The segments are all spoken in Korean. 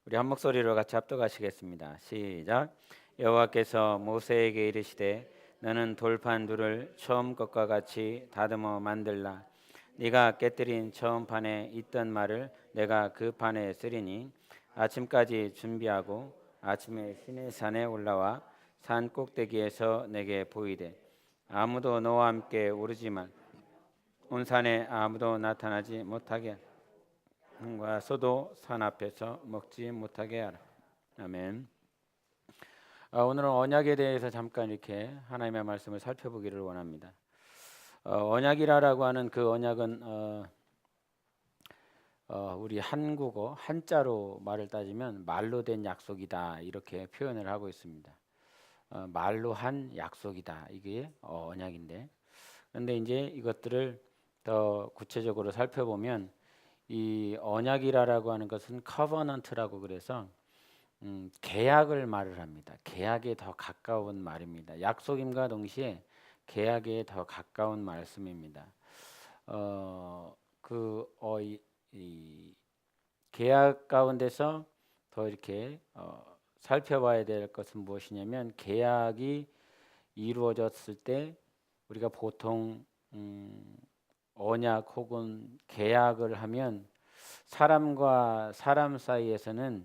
우리 한 목소리로 같이 합독하시겠습니다. 시작. 여호와께서 모세에게 이르시되 너는 돌판 둘을 처음 것과 같이 다듬어 만들라. 네가 깨뜨린 처음 판에 있던 말을 내가 그 판에 쓰리니 아침까지 준비하고 아침에 시내산에 올라와 산 꼭대기에서 내게 보이되 아무도 너와 함께 오르지만 온 산에 아무도 나타나지 못하게 과 소도 산 앞에서 먹지 못하게 하라. 아멘. 오늘은 언약에 대해서 잠깐 이렇게 하나님의 말씀을 살펴보기를 원합니다. 언약이라고 하는 그 언약은 우리 한국어 한자로 말을 따지면 말로 된 약속이다 이렇게 표현을 하고 있습니다. 말로 한 약속이다 이게 언약인데, 그런데 이제 이것들을 더 구체적으로 살펴보면 이 언약이라고 하는 것은 커버넌트라고 그래서 계약을 말을 합니다. 계약에 더 가까운 말입니다. 약속임과 동시에 계약에 더 가까운 말씀입니다. 이 계약 가운데서 더 이렇게 살펴봐야 될 것은 무엇이냐면, 계약이 이루어졌을 때 우리가 보통 언약 혹은 계약을 하면 사람과 사람 사이에서는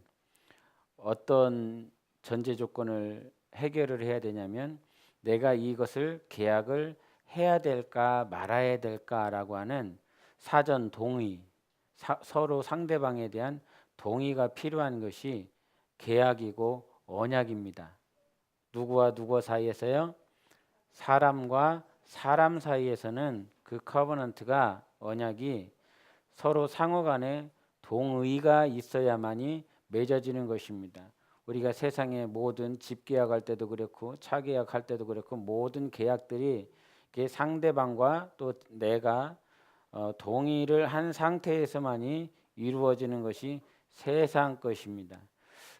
어떤 전제 조건을 해결을 해야 되냐면, 내가 이것을 계약을 해야 될까 말아야 될까라고 하는 사전 동의, 서로 상대방에 대한 동의가 필요한 것이 계약이고 언약입니다. 누구와 누구 사이에서요? 사람과 사람 사이에서는 그 커버넌트가, 언약이 서로 상호 간에 동의가 있어야만이 맺어지는 것입니다. 우리가 세상의 모든 집 계약할 때도 그렇고 차 계약할 때도 그렇고 모든 계약들이 상대방과 또 내가 동의를 한 상태에서만이 이루어지는 것이 세상 것입니다.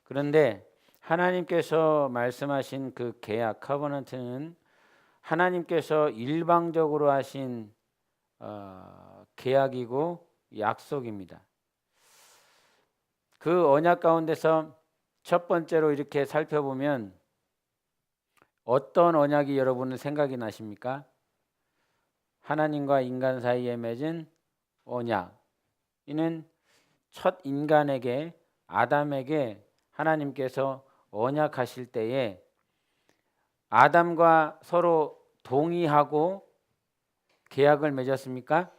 그런데 하나님께서 말씀하신 그 계약 커버넌트는 하나님께서 일방적으로 하신 계약이고 약속입니다. 그 언약 가운데서 첫 번째로 이렇게 살펴보면 어떤 언약이 여러분은 생각이 나십니까? 하나님과 인간 사이에 맺은 언약. 이는 첫 인간에게, 아담에게 하나님께서 언약하실 때에 아담과 서로 동의하고 계약을 맺었습니까?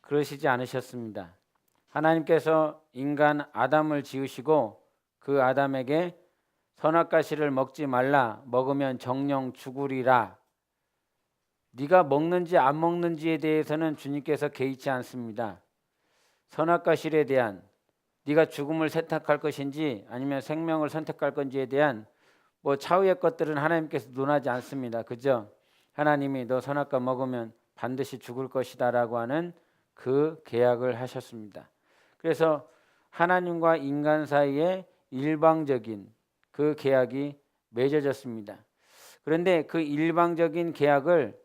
그러시지 않으셨습니다. 하나님께서 인간 아담을 지으시고 그 아담에게 선악과 씨를 먹지 말라, 먹으면 정령 죽으리라. 네가 먹는지 안 먹는지에 대해서는 주님께서 개의치 않습니다. 선악과 씨에 대한, 네가 죽음을 선택할 것인지 아니면 생명을 선택할 건지에 대한 차후의 것들은 하나님께서 논하지 않습니다. 그죠? 하나님이 너 선악과 먹으면 반드시 죽을 것이다 라고 하는 그 계약을 하셨습니다. 그래서 하나님과 인간 사이에 일방적인 그 계약이 맺어졌습니다. 그런데 그 일방적인 계약을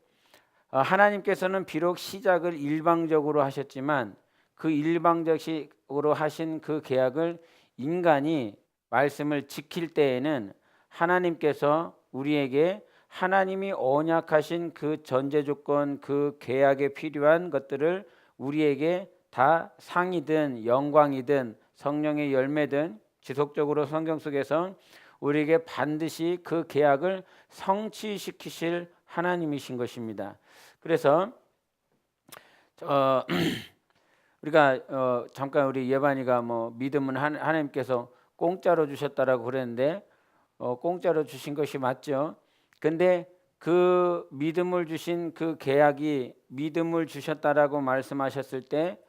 하나님께서는 비록 시작을 일방적으로 하셨지만 그 일방적으로 하신 그 계약을 인간이 말씀을 지킬 때에는 하나님께서 우리에게 하나님이 언약하신 그 전제 조건, 그 계약에 필요한 것들을 우리에게 다 상이든 영광이든 성령의 열매든 지속적으로 성경 속에서 우리에게 반드시 그 계약을 성취시키실 하나님이신 것입니다. 그래서 우리가 잠깐 우리 예반이가 믿음은 하나님께서 공짜로 주셨다라고 그랬는데 공짜로 주신 것이 맞죠. 근데 그 믿음을 주신 그 계약이, 믿음을 주셨다라고 말씀하셨을 때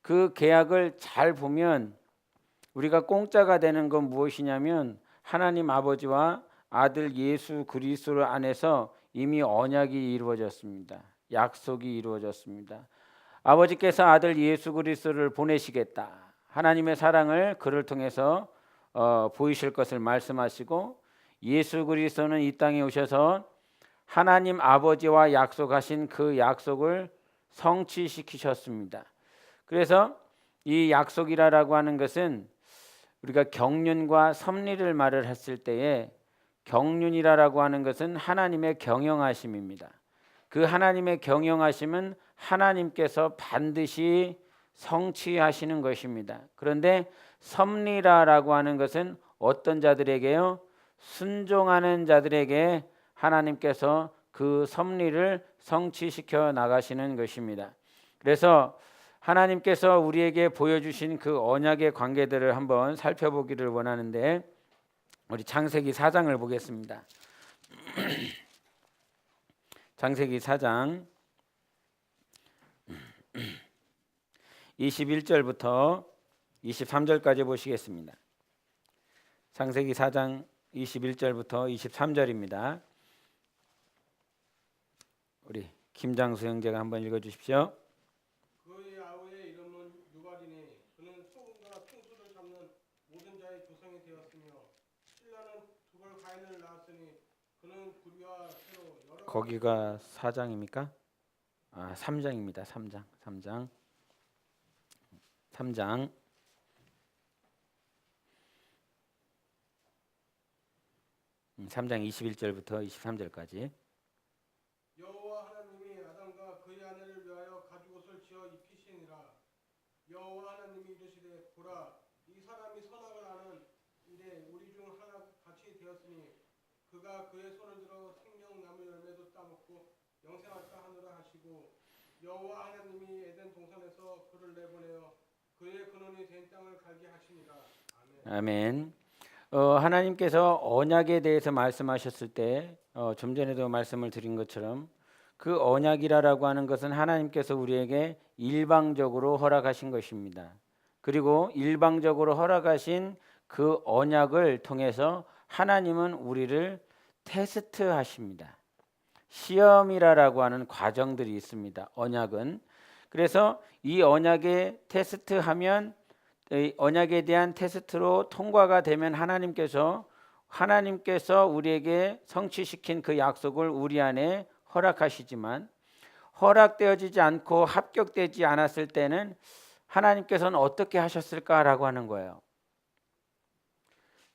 그 계약을 잘 보면 우리가 공짜가 되는 건 무엇이냐면, 하나님 아버지와 아들 예수 그리스도 안에서 이미 언약이 이루어졌습니다. 약속이 이루어졌습니다. 아버지께서 아들 예수 그리스도를 보내시겠다, 하나님의 사랑을 그를 통해서 보이실 것을 말씀하시고, 예수 그리스도는 이 땅에 오셔서 하나님 아버지와 약속하신 그 약속을 성취시키셨습니다. 그래서 이 약속이라고 하는 것은 우리가 경륜과 섭리를 말을 했을 때에 경륜이라고 하는 것은 하나님의 경영하심입니다. 그 하나님의 경영하심은 하나님께서 반드시 성취하시는 것입니다. 그런데 섭리라고 하는 것은 어떤 자들에게요? 순종하는 자들에게 하나님께서 그 섭리를 성취시켜 나가시는 것입니다. 그래서 하나님께서 우리에게 보여주신 그 언약의 관계들을 한번 살펴보기를 원하는데, 우리 창세기 4장을 보겠습니다. 창세기 4장 21절부터 23절까지 보시겠습니다. 창세기 4장 21절부터 23절입니다. 우리 김장수 형제가 한번 읽어주십시오. 그의 아우의 이름은 유발이니 그는 소금과 퉁소를 잡는 모든 자의 조상이 되었으며 신라는 두벌 가인을 낳았으니 그는 구리와 새로 여러 거기가 4장입니까? 3장입니다. 3장 21절부터 23절까지. 여호와 하나님이 아담과 그의 아내를 위하여 가죽옷을 지어 입히시니라. 여호와 하나님이 이르시되 보라 이 사람이 선악을 아는 이래 우리 중 하나 같이 되었으니 그가 그의 손을 들어 생명나무 열매도 따먹고 영생할까 하노라 하시고 여호와 하나님이 에덴 동산에서 그를 내보내어 그의 근원이 된 땅을 갈게 하시니라. 아멘. 하나님께서 언약에 대해서 말씀하셨을 때 좀 전에도 말씀을 드린 것처럼 그 언약이라고 하는 것은 하나님께서 우리에게 일방적으로 허락하신 것입니다. 그리고 일방적으로 허락하신 그 언약을 통해서 하나님은 우리를 테스트하십니다. 시험이라고 하는 과정들이 있습니다. 언약은. 그래서 이 언약에 테스트하면, 언약에 대한 테스트로 통과가 되면 하나님께서 우리에게 성취시킨 그 약속을 우리 안에 허락하시지만, 허락되어지지 않고 합격되지 않았을 때는 하나님께서는 어떻게 하셨을까라고 하는 거예요.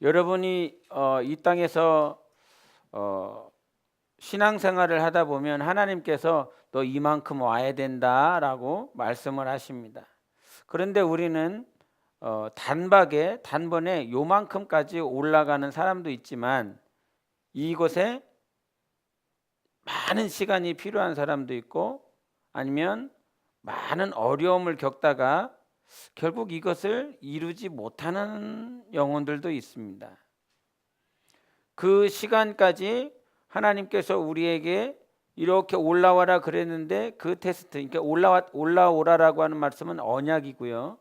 여러분이 이 땅에서 신앙생활을 하다 보면 하나님께서 너 이만큼 와야 된다라고 말씀을 하십니다. 그런데 우리는 단번에 요만큼까지 올라가는 사람도 있지만 이곳에 많은 시간이 필요한 사람도 있고, 아니면 많은 어려움을 겪다가 결국 이것을 이루지 못하는 영혼들도 있습니다. 그 시간까지 하나님께서 우리에게 이렇게 올라와라 그랬는데 그 테스트, 그러니까 올라오라라고 하는 말씀은 언약이고요.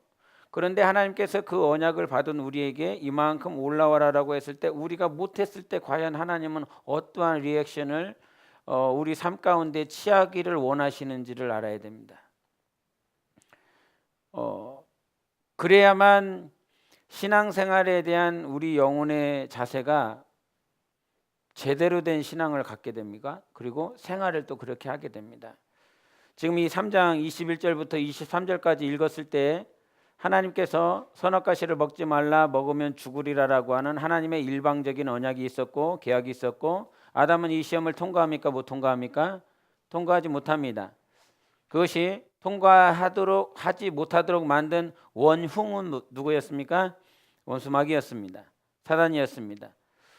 그런데 하나님께서 그 언약을 받은 우리에게 이만큼 올라와라라고 했을 때 우리가 못했을 때 과연 하나님은 어떠한 리액션을 우리 삶 가운데 취하기를 원하시는지를 알아야 됩니다. 그래야만 신앙생활에 대한 우리 영혼의 자세가 제대로 된 신앙을 갖게 됩니다. 그리고 생활을 또 그렇게 하게 됩니다. 지금 이 3장 21절부터 23절까지 읽었을 때 하나님께서 선악과 씨를 먹지 말라 먹으면 죽으리라라고 하는 하나님의 일방적인 언약이 있었고 계약이 있었고, 아담은 이 시험을 통과합니까? 못 통과합니까? 통과하지 못합니다. 그것이 하지 못하도록 만든 원흉은 누구였습니까? 원수 마귀였습니다. 사단이었습니다.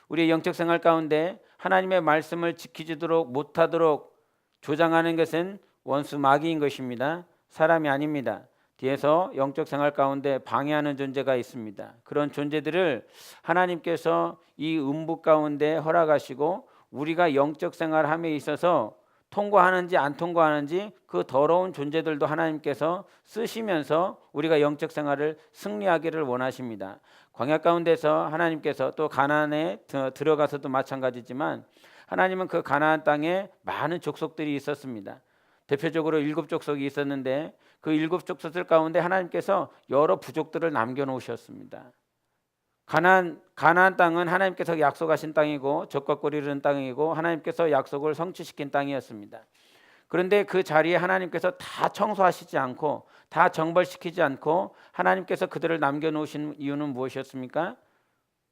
우리의 영적 생활 가운데 하나님의 말씀을 지키지도록 못하도록 조장하는 것은 원수 마귀인 것입니다. 사람이 아닙니다. 뒤에서 영적 생활 가운데 방해하는 존재가 있습니다. 그런 존재들을 하나님께서 이 음부 가운데 허락하시고 우리가 영적 생활함에 있어서 통과하는지 안 통과하는지 그 더러운 존재들도 하나님께서 쓰시면서 우리가 영적 생활을 승리하기를 원하십니다. 광야 가운데서 하나님께서 또 가나안에 들어가서도 마찬가지지만 하나님은 그 가나안 땅에 많은 족속들이 있었습니다. 대표적으로 7족속이 있었는데 그 7족속들 가운데 하나님께서 여러 부족들을 남겨놓으셨습니다. 가나안 땅은 하나님께서 약속하신 땅이고 적과 꿀이 흐르는 땅이고 하나님께서 약속을 성취시킨 땅이었습니다. 그런데 그 자리에 하나님께서 다 청소하시지 않고 다 정벌시키지 않고 하나님께서 그들을 남겨놓으신 이유는 무엇이었습니까?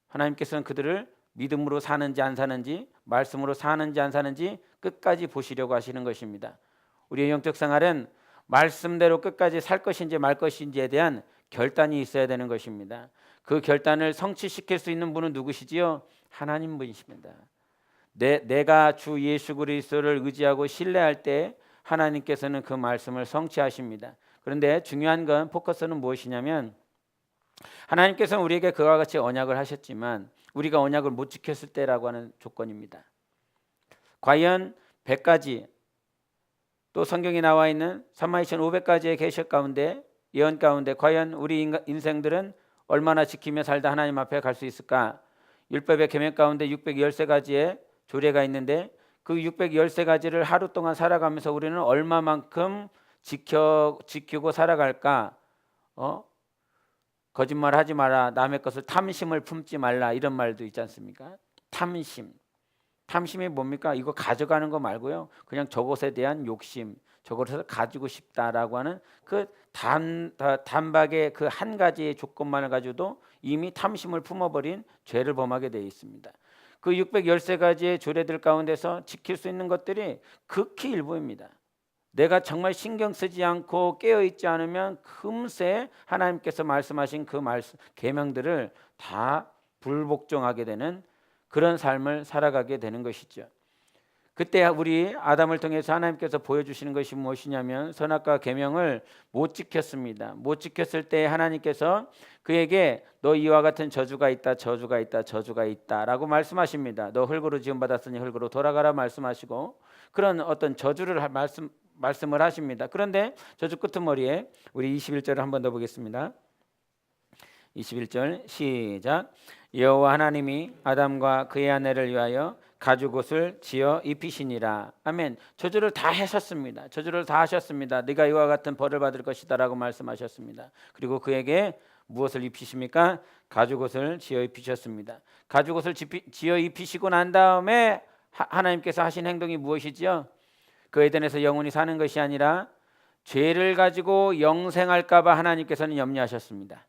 하나님께서는 그들을 믿음으로 사는지 안 사는지, 말씀으로 사는지 안 사는지 끝까지 보시려고 하시는 것입니다. 우리의 영적 생활은 말씀대로 끝까지 살 것인지 말 것인지에 대한 결단이 있어야 되는 것입니다. 그 결단을 성취시킬 수 있는 분은 누구시지요? 하나님 분이십니다. 내가 주 예수 그리스도를 의지하고 신뢰할 때 하나님께서는 그 말씀을 성취하십니다. 그런데 중요한 건 포커스는 무엇이냐면 하나님께서는 우리에게 그와 같이 언약을 하셨지만 우리가 언약을 못 지켰을 때라고 하는 조건입니다. 과연 100가지 또 성경에 나와 있는 32,500가지의 계시록 가운데 예언 가운데 과연 우리 인생들은 얼마나 지키며 살다 하나님 앞에 갈 수 있을까? 율법의 계명 가운데 613가지의 조례가 있는데 그 613가지를 하루 동안 살아가면서 우리는 얼마만큼 지키고 살아갈까? 거짓말하지 마라, 남의 것을 탐심을 품지 말라, 이런 말도 있지 않습니까? 탐심이 뭡니까? 이거 가져가는 거 말고요, 그냥 저것에 대한 욕심, 저것을 가지고 싶다라고 하는 그 단박의 그 한 가지의 조건만을 가지고도 이미 탐심을 품어버린 죄를 범하게 되어 있습니다. 그 613가지의 조례들 가운데서 지킬 수 있는 것들이 극히 일부입니다. 내가 정말 신경 쓰지 않고 깨어있지 않으면 금세 하나님께서 말씀하신 그 계명들을 다 불복종하게 되는 그런 삶을 살아가게 되는 것이죠. 그때 우리 아담을 통해서 하나님께서 보여주시는 것이 무엇이냐면 선악과 계명을 못 지켰습니다. 못 지켰을 때 하나님께서 그에게 너 이와 같은 저주가 있다, 저주가 있다, 저주가 있다라고 말씀하십니다. 너 흙으로 지음받았으니 흙으로 돌아가라 말씀하시고 그런 어떤 저주를 말씀을 하십니다. 그런데 저주 끄트머리에 우리 21절을 한 번 더 보겠습니다. 21절 시작. 여호와 하나님이 아담과 그의 아내를 위하여 가죽옷을 지어 입히시니라. 아멘. 저주를 다 하셨습니다. 저주를 다 하셨습니다. 네가 이와 같은 벌을 받을 것이다라고 말씀하셨습니다. 그리고 그에게 무엇을 입히십니까? 가죽옷을 지어 입히셨습니다. 가죽옷을 지어 입히시고 난 다음에 하나님께서 하신 행동이 무엇이지요? 그 에덴에서 영원히 사는 것이 아니라 죄를 가지고 영생할까 봐 하나님께서는 염려하셨습니다.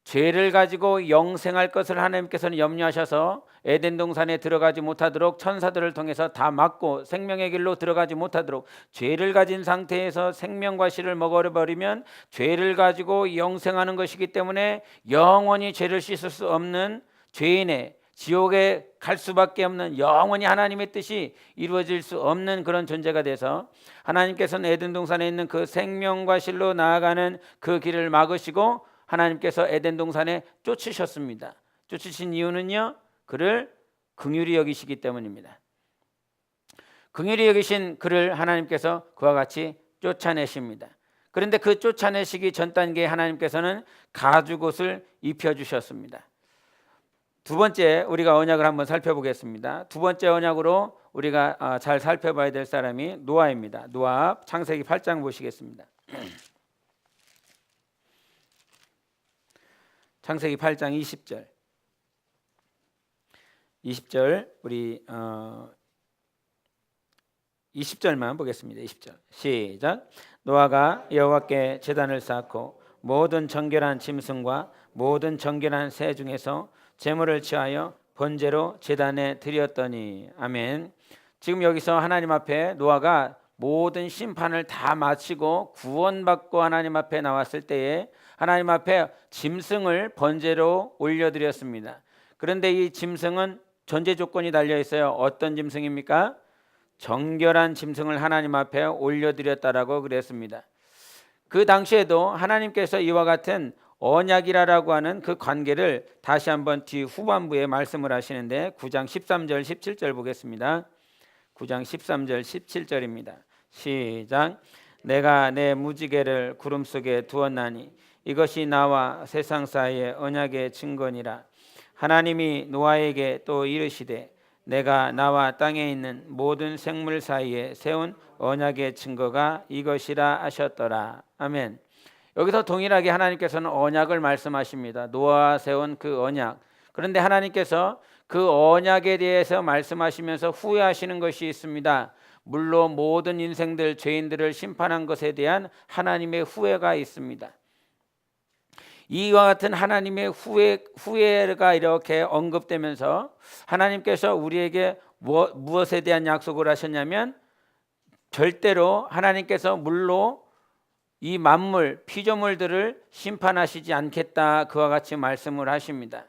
죄를 가지고 영생할 것을 하나님께서는 염려하셔서 에덴 동산에 들어가지 못하도록 천사들을 통해서 다 막고 생명의 길로 들어가지 못하도록, 죄를 가진 상태에서 생명과 씨를 먹어버리면 죄를 가지고 영생하는 것이기 때문에 영원히 죄를 씻을 수 없는 죄인의 지옥에 갈 수밖에 없는, 영원히 하나님의 뜻이 이루어질 수 없는 그런 존재가 돼서 하나님께서는 에덴 동산에 있는 그 생명과 실로 나아가는 그 길을 막으시고 하나님께서 에덴 동산에 쫓으셨습니다. 쫓으신 이유는요, 그를 긍휼히 여기시기 때문입니다. 긍휼히 여기신 그를 하나님께서 그와 같이 쫓아내십니다. 그런데 그 쫓아내시기 전 단계에 하나님께서는 가죽옷을 입혀주셨습니다. 두 번째 우리가 언약을 한번 살펴보겠습니다. 두 번째 언약으로 우리가 잘 살펴봐야 될 사람이 노아입니다. 노아 창세기 8장 보시겠습니다. 창세기 8장 20절 우리 20절만 보겠습니다. 20절 시작. 노아가 여호와께 제단을 쌓고 모든 정결한 짐승과 모든 정결한 새 중에서 제물을 취하여 번제로 제단에 드렸더니. 아멘. 지금 여기서 하나님 앞에 노아가 모든 심판을 다 마치고 구원받고 하나님 앞에 나왔을 때에 하나님 앞에 짐승을 번제로 올려드렸습니다. 그런데 이 짐승은 전제 조건이 달려 있어요. 어떤 짐승입니까? 정결한 짐승을 하나님 앞에 올려드렸다라고 그랬습니다. 그 당시에도 하나님께서 이와 같은 언약이라고 하는 그 관계를 다시 한번 뒤 후반부에 말씀을 하시는데 9장 13절 17절 보겠습니다. 9장 13절 17절입니다. 시작. 내가 내 무지개를 구름 속에 두었나니 이것이 나와 세상 사이의 언약의 증거니라. 하나님이 노아에게 또 이르시되 내가 나와 땅에 있는 모든 생물 사이에 세운 언약의 증거가 이것이라 하셨더라. 아멘. 여기서 동일하게 하나님께서는 언약을 말씀하십니다. 노아와 세운 그 언약. 그런데 하나님께서 그 언약에 대해서 말씀하시면서 후회하시는 것이 있습니다. 물로 모든 인생들 죄인들을 심판한 것에 대한 하나님의 후회가 있습니다. 이와 같은 하나님의 후회가 이렇게 언급되면서 하나님께서 우리에게 무엇에 대한 약속을 하셨냐면 절대로 하나님께서 물로 이 만물 피조물들을 심판하시지 않겠다, 그와 같이 말씀을 하십니다.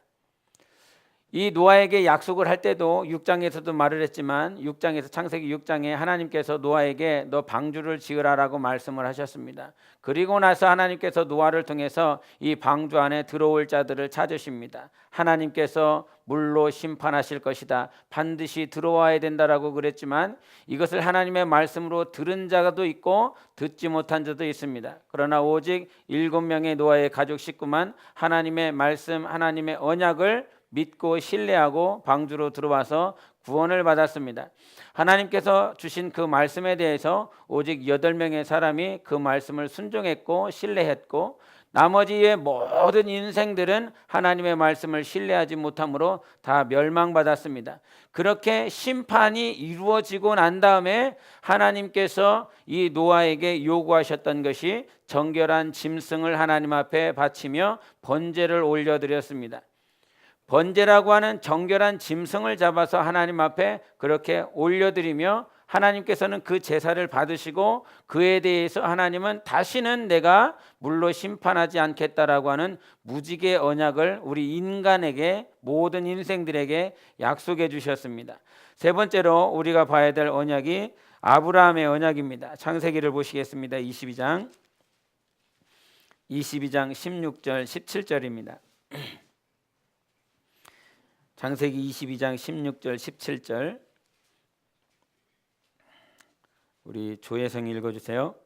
이 노아에게 약속을 할 때도 6장에서도 말을 했지만 6장에서 창세기 6장에 하나님께서 노아에게 너 방주를 지으라라고 말씀을 하셨습니다. 그리고 나서 하나님께서 노아를 통해서 이 방주 안에 들어올 자들을 찾으십니다. 하나님께서 물로 심판하실 것이다, 반드시 들어와야 된다라고 그랬지만 이것을 하나님의 말씀으로 들은 자도 있고 듣지 못한 자도 있습니다. 그러나 오직 7명의 노아의 가족 식구만 하나님의 말씀, 하나님의 언약을 믿고 신뢰하고 방주로 들어와서 구원을 받았습니다. 하나님께서 주신 그 말씀에 대해서 오직 8명의 사람이 그 말씀을 순종했고 신뢰했고 나머지의 모든 인생들은 하나님의 말씀을 신뢰하지 못함으로 다 멸망받았습니다. 그렇게 심판이 이루어지고 난 다음에 하나님께서 이 노아에게 요구하셨던 것이 정결한 짐승을 하나님 앞에 바치며 번제를 올려드렸습니다. 번제라고 하는 정결한 짐승을 잡아서 하나님 앞에 그렇게 올려드리며 하나님께서는 그 제사를 받으시고 그에 대해서 하나님은 다시는 내가 물로 심판하지 않겠다라고 하는 무지개 언약을 우리 인간에게, 모든 인생들에게 약속해 주셨습니다. 세 번째로 우리가 봐야 될 언약이 아브라함의 언약입니다. 창세기를 보시겠습니다. 22장 16절 17절입니다. 창세기 22장 16절 17절 우리 조혜성 읽어주세요.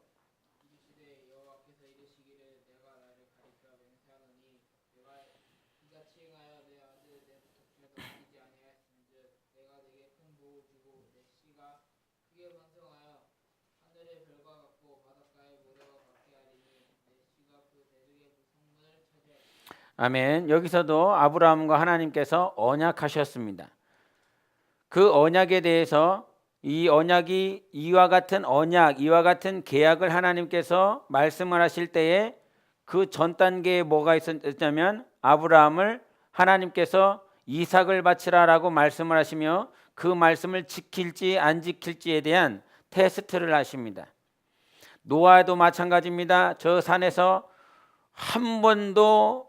아멘. 여기서도 아브라함과 하나님께서 언약하셨습니다. 그 언약에 대해서 이 언약이 이와 같은 언약, 이와 같은 계약을 하나님께서 말씀을 하실 때에 그 전 단계에 뭐가 있었냐면 아브라함을 하나님께서 이삭을 바치라라고 말씀을 하시며 그 말씀을 지킬지 안 지킬지에 대한 테스트를 하십니다. 노아도 마찬가지입니다. 저 산에서 한 번도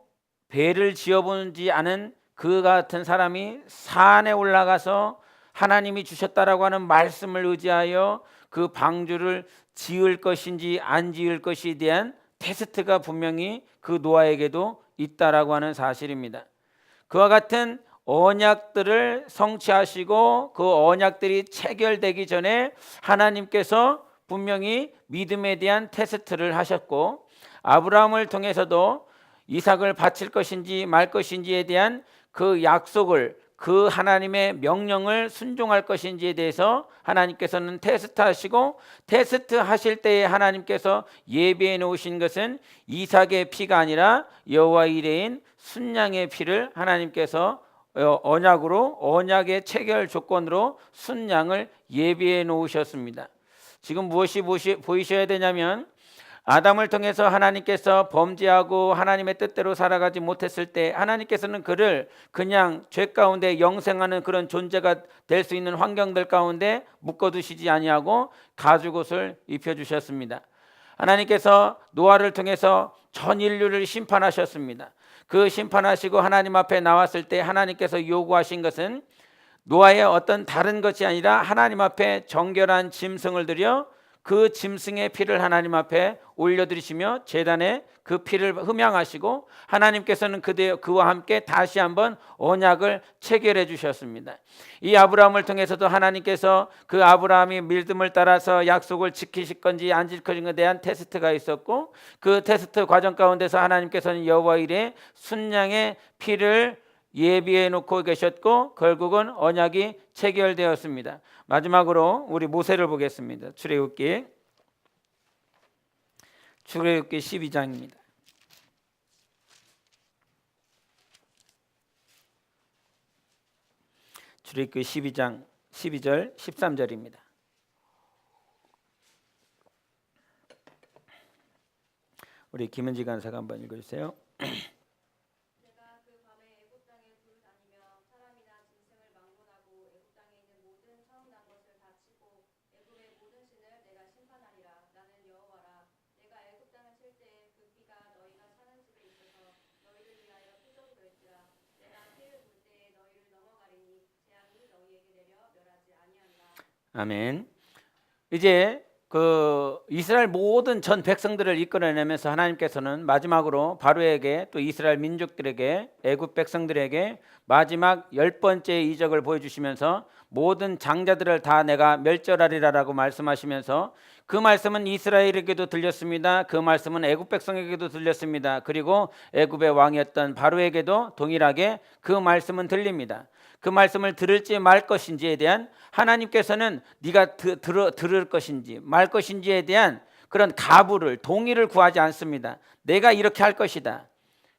배를 지어보지 않은 그 같은 사람이 산에 올라가서 하나님이 주셨다라고 하는 말씀을 의지하여 그 방주를 지을 것인지 안 지을 것에 대한 테스트가 분명히 그 노아에게도 있다라고 하는 사실입니다. 그와 같은 언약들을 성취하시고 그 언약들이 체결되기 전에 하나님께서 분명히 믿음에 대한 테스트를 하셨고 아브라함을 통해서도 이삭을 바칠 것인지 말 것인지에 대한 그 약속을, 그 하나님의 명령을 순종할 것인지에 대해서 하나님께서는 테스트하시고 테스트하실 때에 하나님께서 예비해 놓으신 것은 이삭의 피가 아니라 여호와 이레인 순양의 피를 하나님께서 언약의 체결 조건으로 순양을 예비해 놓으셨습니다. 지금 무엇이 보이셔야 되냐면 아담을 통해서 하나님께서 범죄하고 하나님의 뜻대로 살아가지 못했을 때 하나님께서는 그를 그냥 죄 가운데 영생하는 그런 존재가 될 수 있는 환경들 가운데 묶어두시지 아니하고 가죽옷을 입혀주셨습니다. 하나님께서 노아를 통해서 전 인류를 심판하셨습니다. 그 심판하시고 하나님 앞에 나왔을 때 하나님께서 요구하신 것은 노아의 어떤 다른 것이 아니라 하나님 앞에 정결한 짐승을 드려 그 짐승의 피를 하나님 앞에 올려드리시며 제단에 그 피를 흠양하시고 하나님께서는 그와 함께 다시 한번 언약을 체결해 주셨습니다. 이 아브라함을 통해서도 하나님께서 그 아브라함이 믿음을 따라서 약속을 지키실 건지 안 지킬 것에 대한 테스트가 있었고 그 테스트 과정 가운데서 하나님께서는 여호와 이레 순양의 피를 예비해 놓고 계셨고 결국은 언약이 체결되었습니다. 마지막으로 우리 모세를 보겠습니다. 출애굽기 12장입니다. 출애굽기 12장 12절 13절입니다. 우리 김은지 간사가 한번 읽어주세요. 내가 그 밤에 애굽 땅에 돌다니며 사람이나 짐승을 망론하고 애굽 땅에 있는 모든 처음 난 것을 다 치고 애굽의 모든 신을 내가 심판하리라. 나는 여호와라. 내가 애굽 땅을 칠 때에 그 피가 너희가 사는 집에 있어서 너희를 위하여 표적이 될지라. 내가 피를 볼 때에 너희를 넘어가리니 재앙이 너희에게 내려 멸하지 아니하리라. 아멘. 이제 그 이스라엘 모든 전 백성들을 이끌어내면서 하나님께서는 마지막으로 바로에게 또 이스라엘 민족들에게 애굽 백성들에게 마지막 10번째 이적을 보여주시면서 모든 장자들을 다 내가 멸절하리라라고 말씀하시면서 그 말씀은 이스라엘에게도 들렸습니다. 그 말씀은 애굽 백성에게도 들렸습니다. 그리고 애굽의 왕이었던 바로에게도 동일하게 그 말씀은 들립니다. 그 말씀을 들을지 말 것인지에 대한 하나님께서는 네가 들을 것인지 말 것인지에 대한 그런 가부를 동의를 구하지 않습니다. 내가 이렇게 할 것이다.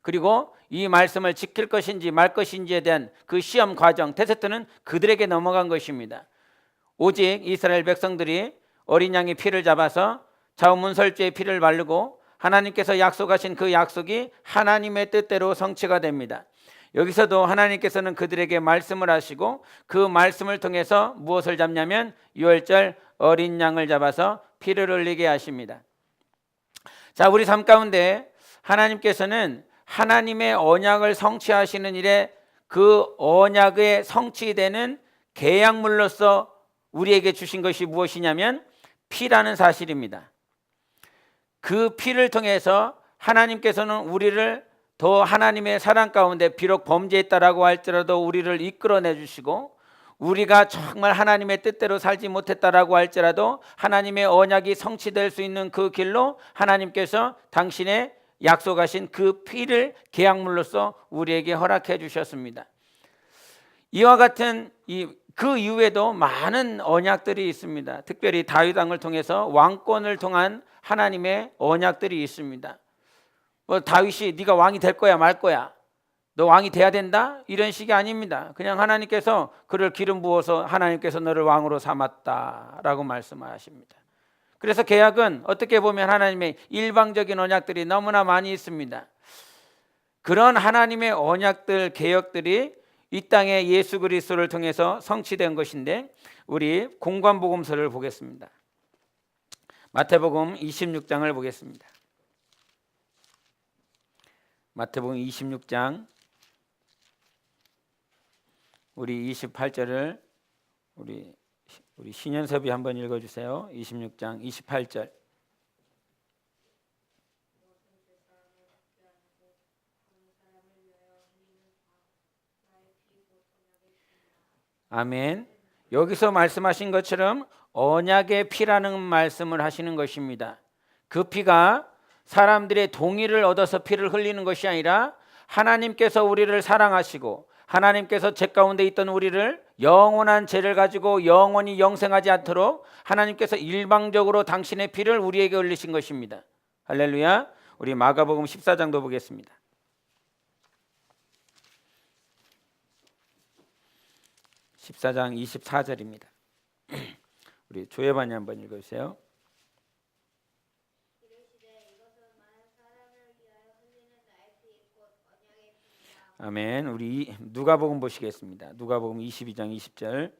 그리고 이 말씀을 지킬 것인지 말 것인지에 대한 그 시험 과정 테스트는 그들에게 넘어간 것입니다. 오직 이스라엘 백성들이 어린 양의 피를 잡아서 자우문설주의 피를 바르고 하나님께서 약속하신 그 약속이 하나님의 뜻대로 성취가 됩니다. 여기서도 하나님께서는 그들에게 말씀을 하시고 그 말씀을 통해서 무엇을 잡냐면 유월절 어린 양을 잡아서 피를 흘리게 하십니다. 자, 우리 삶 가운데 하나님께서는 하나님의 언약을 성취하시는 일에 그 언약의 성취되는 계약물로서 우리에게 주신 것이 무엇이냐면 피라는 사실입니다. 그 피를 통해서 하나님께서는 우리를 더 하나님의 사랑 가운데 비록 범죄했다라고 할지라도 우리를 이끌어내 주시고 우리가 정말 하나님의 뜻대로 살지 못했다라고 할지라도 하나님의 언약이 성취될 수 있는 그 길로 하나님께서 당신의 약속하신 그 피를 계약물로서 우리에게 허락해 주셨습니다. 이와 같은 그 이후에도 많은 언약들이 있습니다. 특별히 다윗 왕을 통해서 왕권을 통한 하나님의 언약들이 있습니다. 다윗이 네가 왕이 될 거야 말 거야, 너 왕이 돼야 된다, 이런 식이 아닙니다. 그냥 하나님께서 그를 기름 부어서 하나님께서 너를 왕으로 삼았다라고 말씀하십니다. 그래서 계약은 어떻게 보면 하나님의 일방적인 언약들이 너무나 많이 있습니다. 그런 하나님의 언약들, 계약들이 이 땅에 예수 그리스도를 통해서 성취된 것인데 우리 공관복음서를 보겠습니다. 마태복음 26장을 보겠습니다. 마태복음 26장 우리 28절을 우리 신현섭이 한번 읽어주세요. 26장 28절. 아멘. 여기서 말씀하신 것처럼 언약의 피라는 말씀을 하시는 것입니다. 그 피가 사람들의 동의를 얻어서 피를 흘리는 것이 아니라 하나님께서 우리를 사랑하시고 하나님께서 죄 가운데 있던 우리를 영원한 죄를 가지고 영원히 영생하지 않도록 하나님께서 일방적으로 당신의 피를 우리에게 흘리신 것입니다. 할렐루야. 우리 마가복음 14장도 보겠습니다. (14장) 24절입니다. 우리 조예반이 한번 읽어주세요. 아멘. 우리 누가복음 보시겠습니다. 누가복음 22장 20절.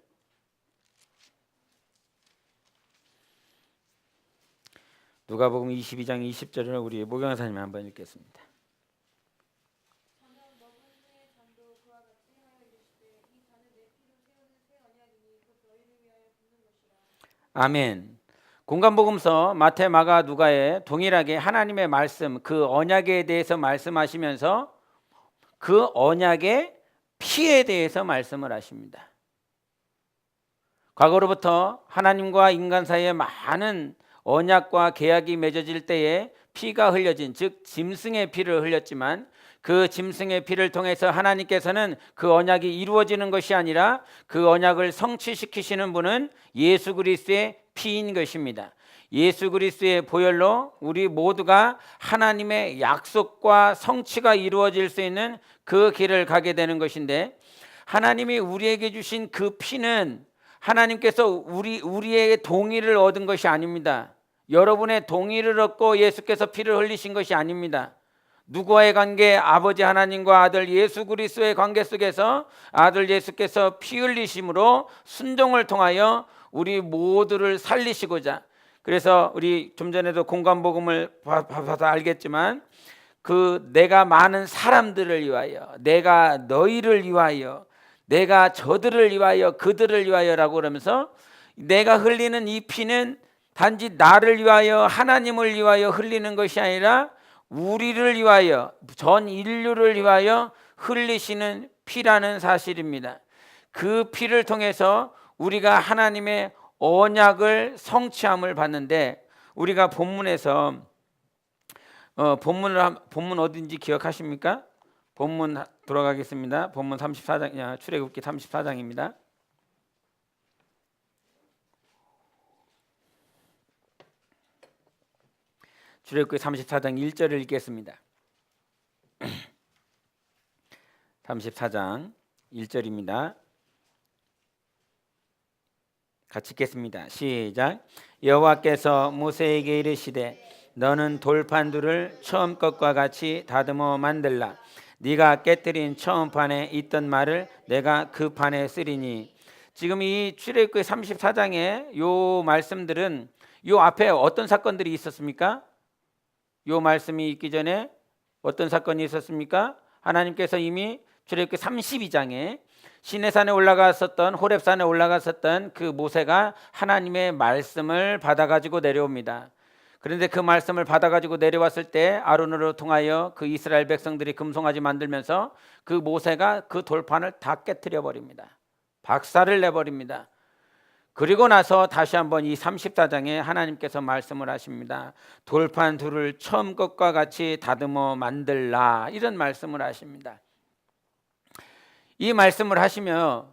누가복음 22장 20절을 우리 목양사님 한번 읽겠습니다. 아멘. 공관복음서 마태, 마가, 누가에 동일하게 하나님의 말씀, 그 언약에 대해서 말씀하시면서 그 언약의 피에 대해서 말씀을 하십니다. 과거로부터 하나님과 인간 사이에 많은 언약과 계약이 맺어질 때에 피가 흘려진, 즉 짐승의 피를 흘렸지만 그 짐승의 피를 통해서 하나님께서는 그 언약이 이루어지는 것이 아니라 그 언약을 성취시키시는 분은 예수 그리스도의 피인 것입니다. 예수 그리스도의 보혈로 우리 모두가 하나님의 약속과 성취가 이루어질 수 있는 그 길을 가게 되는 것인데, 하나님이 우리에게 주신 그 피는 하나님께서 우리의 동의를 얻은 것이 아닙니다. 여러분의 동의를 얻고 예수께서 피를 흘리신 것이 아닙니다. 누구와의 관계? 아버지 하나님과 아들 예수 그리스도의 관계 속에서 아들 예수께서 피 흘리심으로 순종을 통하여 우리 모두를 살리시고자, 그래서 우리 좀 전에도 공관복음을 봐서 알겠지만 그 내가 많은 사람들을 위하여, 내가 너희를 위하여, 내가 저들을 위하여, 그들을 위하여라고 그러면서 내가 흘리는 이 피는 단지 나를 위하여, 하나님을 위하여 흘리는 것이 아니라 우리를 위하여, 전 인류를 위하여 흘리시는 피라는 사실입니다. 그 피를 통해서 우리가 하나님의 언약을 성취함을 받는데, 우리가 본문에서 본문 어딘지 기억하십니까? 본문 돌아가겠습니다. 본문 34장, 출애굽기 34장입니다. 출애굽기 34장 1절을 읽겠습니다. 34장 1절입니다. 같이 읽겠습니다. 시작. 여호와께서 모세에게 이르시되 너는 돌판두를 처음 것과 같이 다듬어 만들라. 네가 깨뜨린 처음 판에 있던 말을 내가 그 판에 쓰리니. 지금 이 출애굽기 34장의 요 말씀들은 요 앞에 어떤 사건들이 있었습니까? 요 말씀이 있기 전에 어떤 사건이 있었습니까? 하나님께서 이미 출애굽기 32장에 시내산에 올라갔었던, 호렙산에 올라갔었던 그 모세가 하나님의 말씀을 받아가지고 내려옵니다. 그런데 그 말씀을 받아가지고 내려왔을 때 아론으로 통하여 그 이스라엘 백성들이 금송아지 만들면서 그 모세가 그 돌판을 다 깨뜨려 버립니다. 박살을 내버립니다. 그리고 나서 다시 한번 이 34장에 하나님께서 말씀을 하십니다. 돌판 둘을 처음 것과 같이 다듬어 만들라, 이런 말씀을 하십니다. 이 말씀을 하시며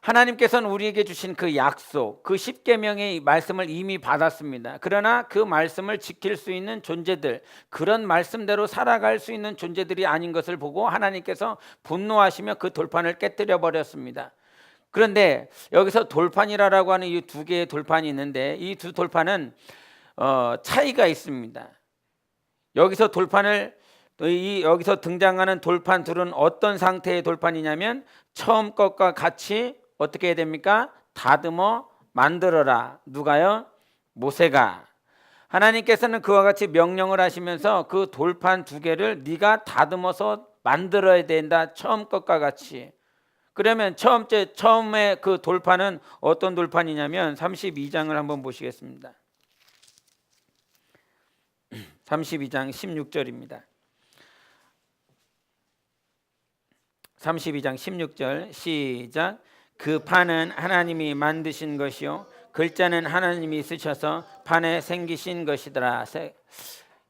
하나님께서는 우리에게 주신 그 약속, 그 십계명의 말씀을 이미 받았습니다. 그러나 그 말씀을 지킬 수 있는 존재들, 그런 말씀대로 살아갈 수 있는 존재들이 아닌 것을 보고 하나님께서 분노하시며 그 돌판을 깨뜨려 버렸습니다. 그런데 여기서 돌판이라고 하는 이 두 개의 돌판이 있는데 이 두 돌판은 차이가 있습니다. 여기서 여기서 등장하는 돌판 둘은 어떤 상태의 돌판이냐면 처음 것과 같이 어떻게 해야 됩니까? 다듬어 만들어라. 누가요? 모세가. 하나님께서는 그와 같이 명령을 하시면서 그 돌판 두 개를 네가 다듬어서 만들어야 된다. 처음 것과 같이. 그러면 처음에 그 돌판은 어떤 돌판이냐면 32장을 한번 보시겠습니다. 32장 16절입니다. 32장 16절 시작. 그 판은 하나님이 만드신 것이요 글자는 하나님이 쓰셔서 판에 생기신 것이더라.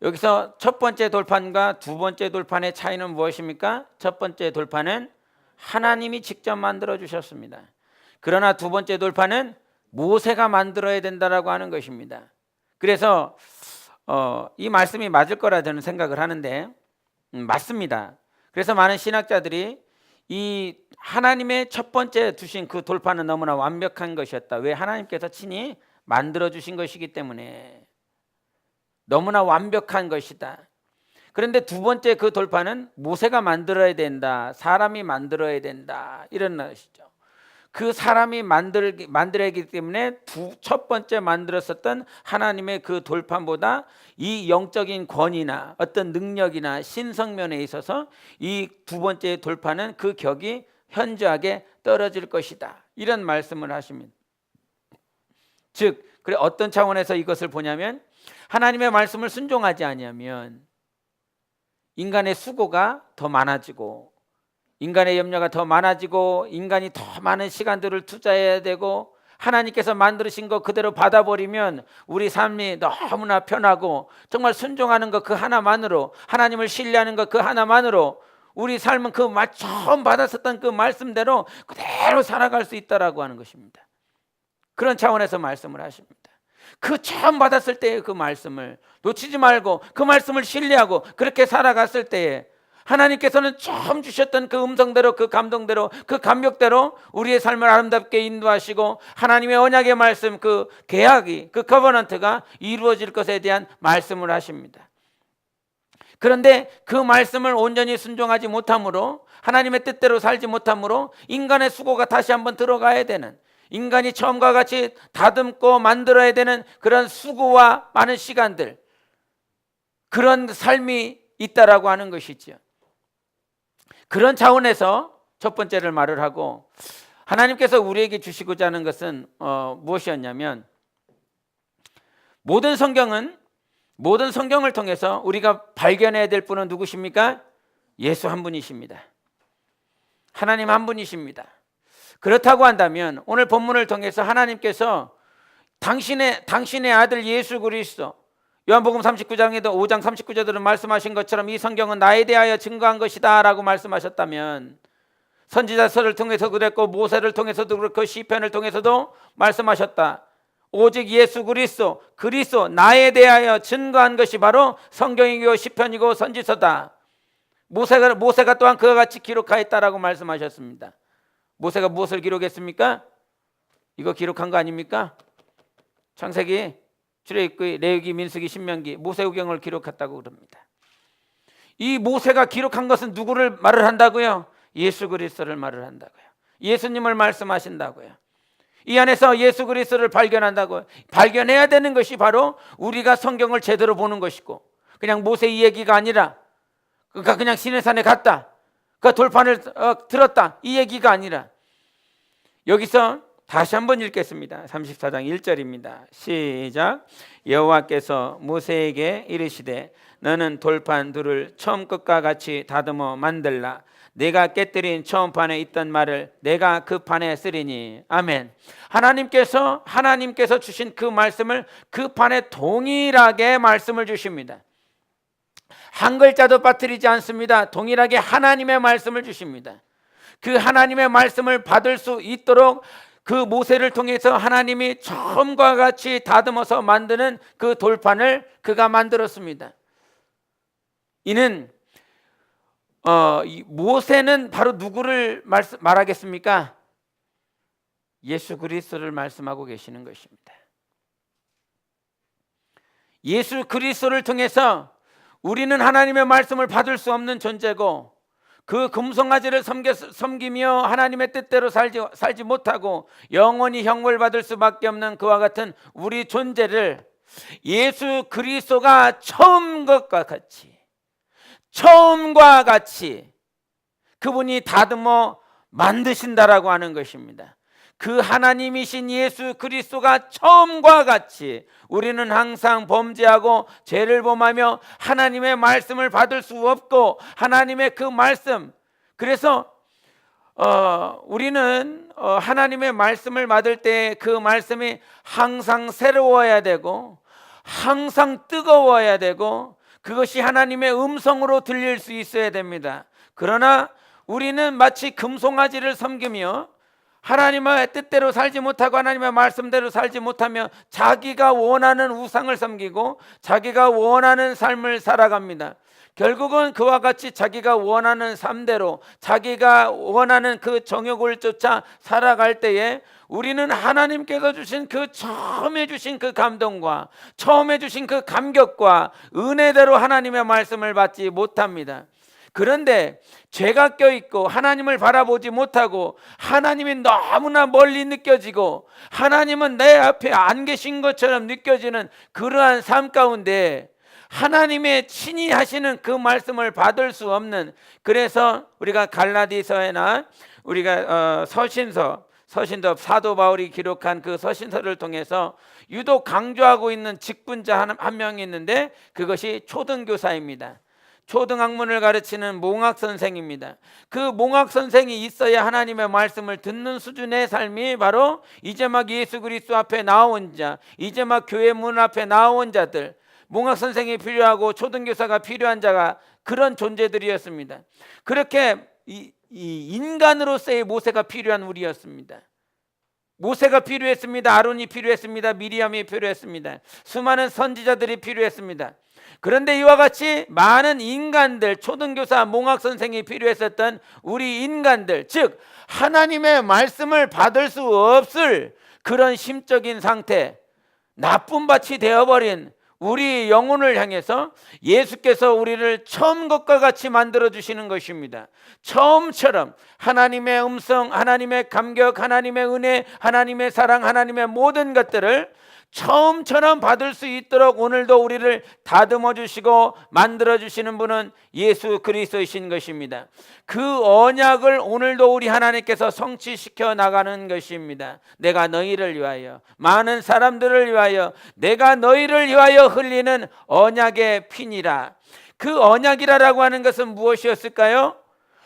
여기서 첫 번째 돌판과 두 번째 돌판의 차이는 무엇입니까? 첫 번째 돌판은 하나님이 직접 만들어 주셨습니다. 그러나 두 번째 돌판은 모세가 만들어야 된다라고 하는 것입니다. 그래서 이 말씀이 맞을 거라 저는 생각을 하는데 맞습니다. 그래서 많은 신학자들이 이 하나님의 첫 번째 두신 그 돌판은 너무나 완벽한 것이었다. 왜? 하나님께서 친히 만들어 주신 것이기 때문에 너무나 완벽한 것이다. 그런데 두 번째 그 돌판은 모세가 만들어야 된다, 사람이 만들어야 된다, 이런 것이죠. 그 사람이 만들어야하기 때문에 첫 번째 만들었었던 하나님의 그 돌판보다 이 영적인 권위나 어떤 능력이나 신성면에 있어서 이 두 번째 돌판은 그 격이 현저하게 떨어질 것이다, 이런 말씀을 하십니다. 즉 그래 어떤 차원에서 이것을 보냐면 하나님의 말씀을 순종하지 아니하면 인간의 수고가 더 많아지고 인간의 염려가 더 많아지고 인간이 더 많은 시간들을 투자해야 되고 하나님께서 만드신 것 그대로 받아버리면 우리 삶이 너무나 편하고 정말 순종하는 것 그 하나만으로, 하나님을 신뢰하는 것 그 하나만으로 우리 삶은 그 처음 받았었던 그 말씀대로 그대로 살아갈 수 있다라고 하는 것입니다. 그런 차원에서 말씀을 하십니다. 그 처음 받았을 때의 그 말씀을 놓치지 말고 그 말씀을 신뢰하고 그렇게 살아갔을 때에 하나님께서는 처음 주셨던 그 음성대로, 그 감동대로, 그 감격대로 우리의 삶을 아름답게 인도하시고 하나님의 언약의 말씀, 그 계약이, 그 커버넌트가 이루어질 것에 대한 말씀을 하십니다. 그런데 그 말씀을 온전히 순종하지 못함으로, 하나님의 뜻대로 살지 못함으로 인간의 수고가 다시 한번 들어가야 되는, 인간이 처음과 같이 다듬고 만들어야 되는 그런 수고와 많은 시간들, 그런 삶이 있다라고 하는 것이죠. 그런 차원에서 첫 번째를 말을 하고, 하나님께서 우리에게 주시고자 하는 것은 무엇이었냐면, 모든 성경을 통해서 우리가 발견해야 될 분은 누구십니까? 예수 한 분이십니다. 하나님 한 분이십니다. 그렇다고 한다면 오늘 본문을 통해서 하나님께서 당신의 아들 예수 그리스도, 요한복음 39장에도 5장 39절들은 말씀하신 것처럼 이 성경은 나에 대하여 증거한 것이다 라고 말씀하셨다면, 선지자서를 통해서 그랬고 모세를 통해서도 그렇고 시편을 통해서도 말씀하셨다. 오직 예수 그리스도 나에 대하여 증거한 것이 바로 성경이고 시편이고 선지서다. 모세가 또한 그와 같이 기록하였다라고 말씀하셨습니다. 모세가 무엇을 기록했습니까? 이거 기록한 거 아닙니까? 창세기, 출애굽기, 레위기, 민수기, 신명기, 모세오경을 기록했다고 그럽니다. 이 모세가 기록한 것은 누구를 말을 한다고요? 예수 그리스도를 말을 한다고요. 예수님을 말씀하신다고요. 이 안에서 예수 그리스도를 발견한다고요. 발견해야 되는 것이 바로 우리가 성경을 제대로 보는 것이고, 그냥 모세 이 얘기가 아니라 그러니까 그냥 시내산에 갔다, 그 돌판을 들었다, 이 얘기가 아니라, 여기서 다시 한번 읽겠습니다. 34장 1절입니다. 시작. 여호와께서 모세에게 이르시되 너는 돌판 둘을 처음 것과 같이 다듬어 만들라. 내가 깨뜨린 처음 판에 있던 말을 내가 그 판에 쓰리니. 아멘. 하나님께서 주신 그 말씀을 그 판에 동일하게 말씀을 주십니다. 한 글자도 빠뜨리지 않습니다. 동일하게 하나님의 말씀을 주십니다. 그 하나님의 말씀을 받을 수 있도록 그 모세를 통해서 하나님이 처음과 같이 다듬어서 만드는 그 돌판을 그가 만들었습니다. 이는 모세는 바로 누구를 말하겠습니까? 예수 그리스도를 말씀하고 계시는 것입니다. 예수 그리스도를 통해서 우리는 하나님의 말씀을 받을 수 없는 존재고, 그 금송아지를 섬기며 하나님의 뜻대로 살지 못하고 영원히 형벌 받을 수밖에 없는 그와 같은 우리 존재를 예수 그리스도가 처음과 같이 그분이 다듬어 만드신다라고 하는 것입니다. 그 하나님이신 예수 그리스도가 처음과 같이 우리는 항상 범죄하고 죄를 범하며 하나님의 말씀을 받을 수 없고, 하나님의 그 말씀, 그래서 우리는 하나님의 말씀을 받을 때 그 말씀이 항상 새로워야 되고 항상 뜨거워야 되고, 그것이 하나님의 음성으로 들릴 수 있어야 됩니다. 그러나 우리는 마치 금송아지를 섬기며 하나님의 뜻대로 살지 못하고 하나님의 말씀대로 살지 못하며 자기가 원하는 우상을 섬기고 자기가 원하는 삶을 살아갑니다. 결국은 그와 같이 자기가 원하는 삶대로 자기가 원하는 그 정욕을 쫓아 살아갈 때에 우리는 하나님께서 주신 그 처음에 주신 그 감동과 처음에 주신 그 감격과 은혜대로 하나님의 말씀을 받지 못합니다. 그런데 죄가 껴있고 하나님을 바라보지 못하고 하나님이 너무나 멀리 느껴지고 하나님은 내 앞에 안 계신 것처럼 느껴지는 그러한 삶 가운데 하나님의 친히 하시는 그 말씀을 받을 수 없는, 그래서 우리가 갈라디서나 우리가 서신도 사도 바울이 기록한 그 서신서를 통해서 유독 강조하고 있는 직분자 한 명이 있는데 그것이 초등교사입니다. 초등학문을 가르치는 몽학 선생입니다. 그 몽학 선생이 있어야 하나님의 말씀을 듣는 수준의 삶이 바로 이제 막 예수 그리스도 앞에 나온 자, 이제 막 교회 문 앞에 나온 자들, 몽학 선생이 필요하고 초등교사가 필요한 자가 그런 존재들이었습니다. 그렇게 이 인간으로서의 모세가 필요한 우리였습니다. 모세가 필요했습니다. 아론이 필요했습니다. 미리암이 필요했습니다. 수많은 선지자들이 필요했습니다. 그런데 이와 같이 많은 인간들, 초등교사, 몽학선생이 필요했었던 우리 인간들, 즉 하나님의 말씀을 받을 수 없을 그런 심적인 상태, 나쁜 밭이 되어버린 우리 영혼을 향해서 예수께서 우리를 처음 것과 같이 만들어 주시는 것입니다. 처음처럼 하나님의 음성, 하나님의 감격, 하나님의 은혜, 하나님의 사랑, 하나님의 모든 것들을 처음처럼 받을 수 있도록 오늘도 우리를 다듬어 주시고 만들어 주시는 분은 예수 그리스도이신 것입니다. 그 언약을 오늘도 우리 하나님께서 성취시켜 나가는 것입니다. 내가 너희를 위하여, 많은 사람들을 위하여, 내가 너희를 위하여 흘리는 언약의 피니라. 그 언약이라고 하는 것은 무엇이었을까요?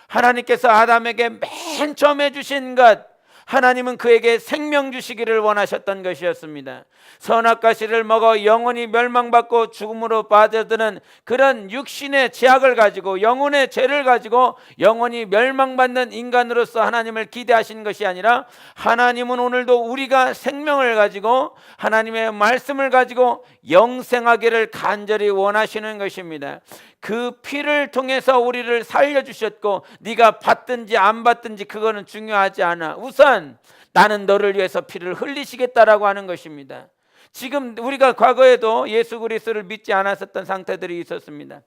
하나님께서 아담에게 맨 처음에 주신 것, 하나님은 그에게 생명 주시기를 원하셨던 것이었습니다. 선악과 씨를 먹어 영혼이 멸망받고 죽음으로 빠져드는 그런 육신의 죄악을 가지고, 영혼의 죄를 가지고 영혼이 멸망받는 인간으로서 하나님을 기대하신 것이 아니라, 하나님은 오늘도 우리가 생명을 가지고 하나님의 말씀을 가지고 영생하기를 간절히 원하시는 것입니다. 그 피를 통해서 우리를 살려주셨고, 네가 받든지 안 받든지 그거는 중요하지 않아. 우선 나는 너를 위해서 피를 흘리시겠다라고 하는 것입니다. 지금 우리가 과거에도 예수 그리스도를 믿지 않았었던 상태들이 있었습니다.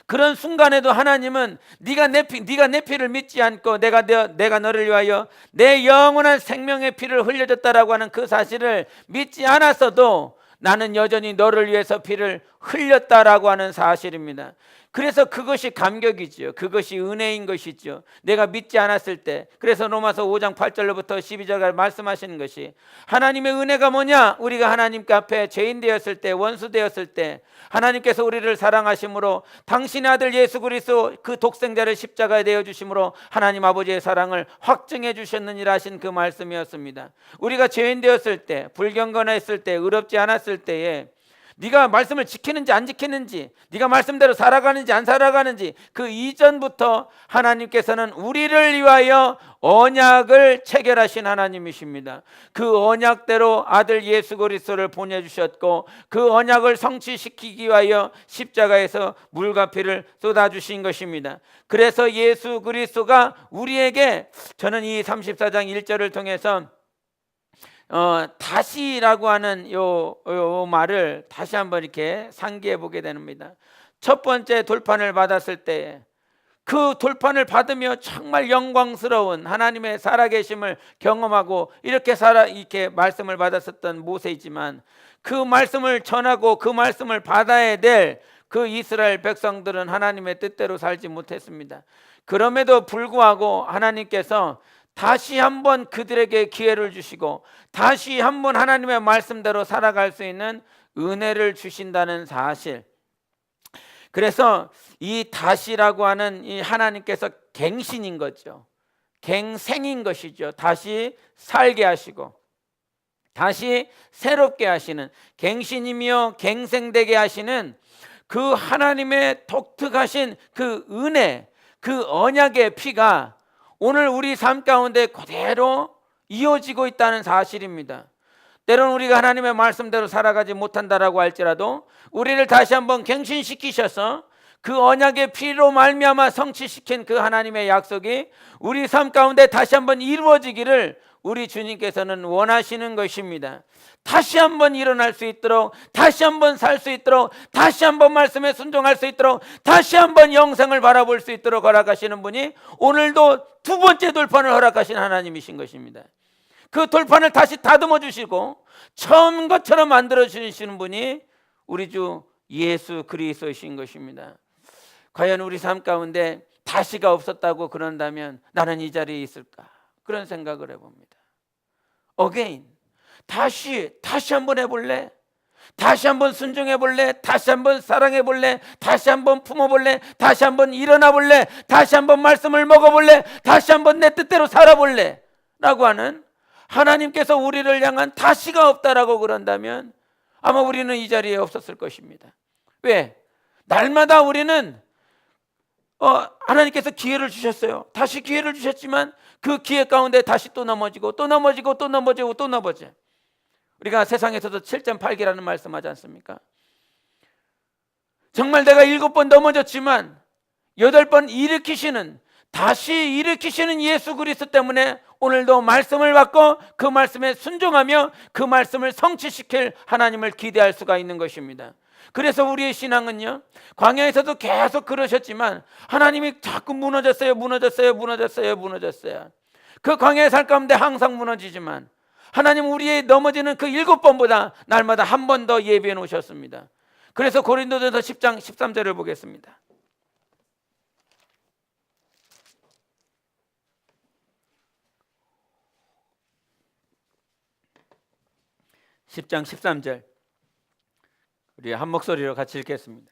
그런 순간에도 하나님은 네가 내 피를 믿지 않고 내가 너를 위하여 내 영원한 생명의 피를 흘려줬다라고 하는 그 사실을 믿지 않았어도 나는 여전히 너를 위해서 피를 흘렸다라고 하는 사실입니다. 그래서 그것이 감격이죠. 그것이 은혜인 것이죠. 내가 믿지 않았을 때, 그래서 로마서 5장 8절로부터 12절까지 말씀하시는 것이, 하나님의 은혜가 뭐냐? 우리가 하나님께 앞에 죄인 되었을 때, 원수 되었을 때 하나님께서 우리를 사랑하심으로 당신의 아들 예수 그리스도 그 독생자를 십자가에 내어 주심으로 하나님 아버지의 사랑을 확증해 주셨느니라 하신 그 말씀이었습니다. 우리가 죄인 되었을 때, 불경건했을 때, 의롭지 않았을 때에 네가 말씀을 지키는지 안 지키는지, 네가 말씀대로 살아가는지 안 살아가는지, 그 이전부터 하나님께서는 우리를 위하여 언약을 체결하신 하나님이십니다. 그 언약대로 아들 예수 그리스도를 보내주셨고, 그 언약을 성취시키기 위하여 십자가에서 물과 피를 쏟아주신 것입니다. 그래서 예수 그리스도가 우리에게, 저는 이 34장 1절을 통해서 다시라고 하는 요 말을 다시 한번 이렇게 상기해 보게 됩니다. 첫 번째 돌판을 받았을 때, 그 돌판을 받으며 정말 영광스러운 하나님의 살아계심을 경험하고 이렇게 말씀을 받았었던 모세이지만, 그 말씀을 전하고 그 말씀을 받아야 될 그 이스라엘 백성들은 하나님의 뜻대로 살지 못했습니다. 그럼에도 불구하고 하나님께서 다시 한번 그들에게 기회를 주시고 다시 한번 하나님의 말씀대로 살아갈 수 있는 은혜를 주신다는 사실. 그래서 이 다시라고 하는 이 하나님께서 갱신인 거죠. 갱생인 것이죠. 다시 살게 하시고 다시 새롭게 하시는, 갱신이며 갱생되게 하시는 그 하나님의 독특하신 그 은혜, 그 언약의 피가 오늘 우리 삶 가운데 그대로 이어지고 있다는 사실입니다. 때로는 우리가 하나님의 말씀대로 살아가지 못한다라고 할지라도 우리를 다시 한번 갱신시키셔서 그 언약의 피로 말미암아 성취시킨 그 하나님의 약속이 우리 삶 가운데 다시 한번 이루어지기를 우리 주님께서는 원하시는 것입니다. 다시 한번 일어날 수 있도록, 다시 한번 살 수 있도록, 다시 한번 말씀에 순종할 수 있도록, 다시 한번 영생을 바라볼 수 있도록 허락하시는 분이 오늘도 두 번째 돌판을 허락하신 하나님이신 것입니다. 그 돌판을 다시 다듬어 주시고 처음 것처럼 만들어 주시는 분이 우리 주 예수 그리스도이신 것입니다. 과연 우리 삶 가운데 다시가 없었다고 그런다면 나는 이 자리에 있을까? 그런 생각을 해봅니다. Again, 다시 한번 해볼래? 다시 한번 순종해볼래? 다시 한번 사랑해볼래? 다시 한번 품어볼래? 다시 한번 일어나볼래? 다시 한번 말씀을 먹어볼래? 다시 한번 내 뜻대로 살아볼래? 라고 하는 하나님께서 우리를 향한 다시가 없다라고 그런다면 아마 우리는 이 자리에 없었을 것입니다. 왜? 날마다 우리는 하나님께서 기회를 주셨어요. 다시 기회를 주셨지만 그 기회 가운데 다시 또 넘어지고 또 넘어지고 또 넘어지고 또 넘어져. 우리가 세상에서도 7.8기라는 말씀하지 않습니까? 정말 내가 7번 넘어졌지만 8번 일으키시는, 다시 일으키시는 예수 그리스도 때문에 오늘도 말씀을 받고 그 말씀에 순종하며 그 말씀을 성취시킬 하나님을 기대할 수가 있는 것입니다. 그래서 우리의 신앙은요, 광야에서도 계속 그러셨지만 하나님이 자꾸 무너졌어요. 그 광야의 살 가운데 항상 무너지지만 하나님 우리의 넘어지는 그 7번보다 날마다 한 번 더 예비해 놓으셨습니다. 그래서 고린도전서 10장 13절을 보겠습니다. 10장 13절 우리 한 목소리로 같이 읽겠습니다.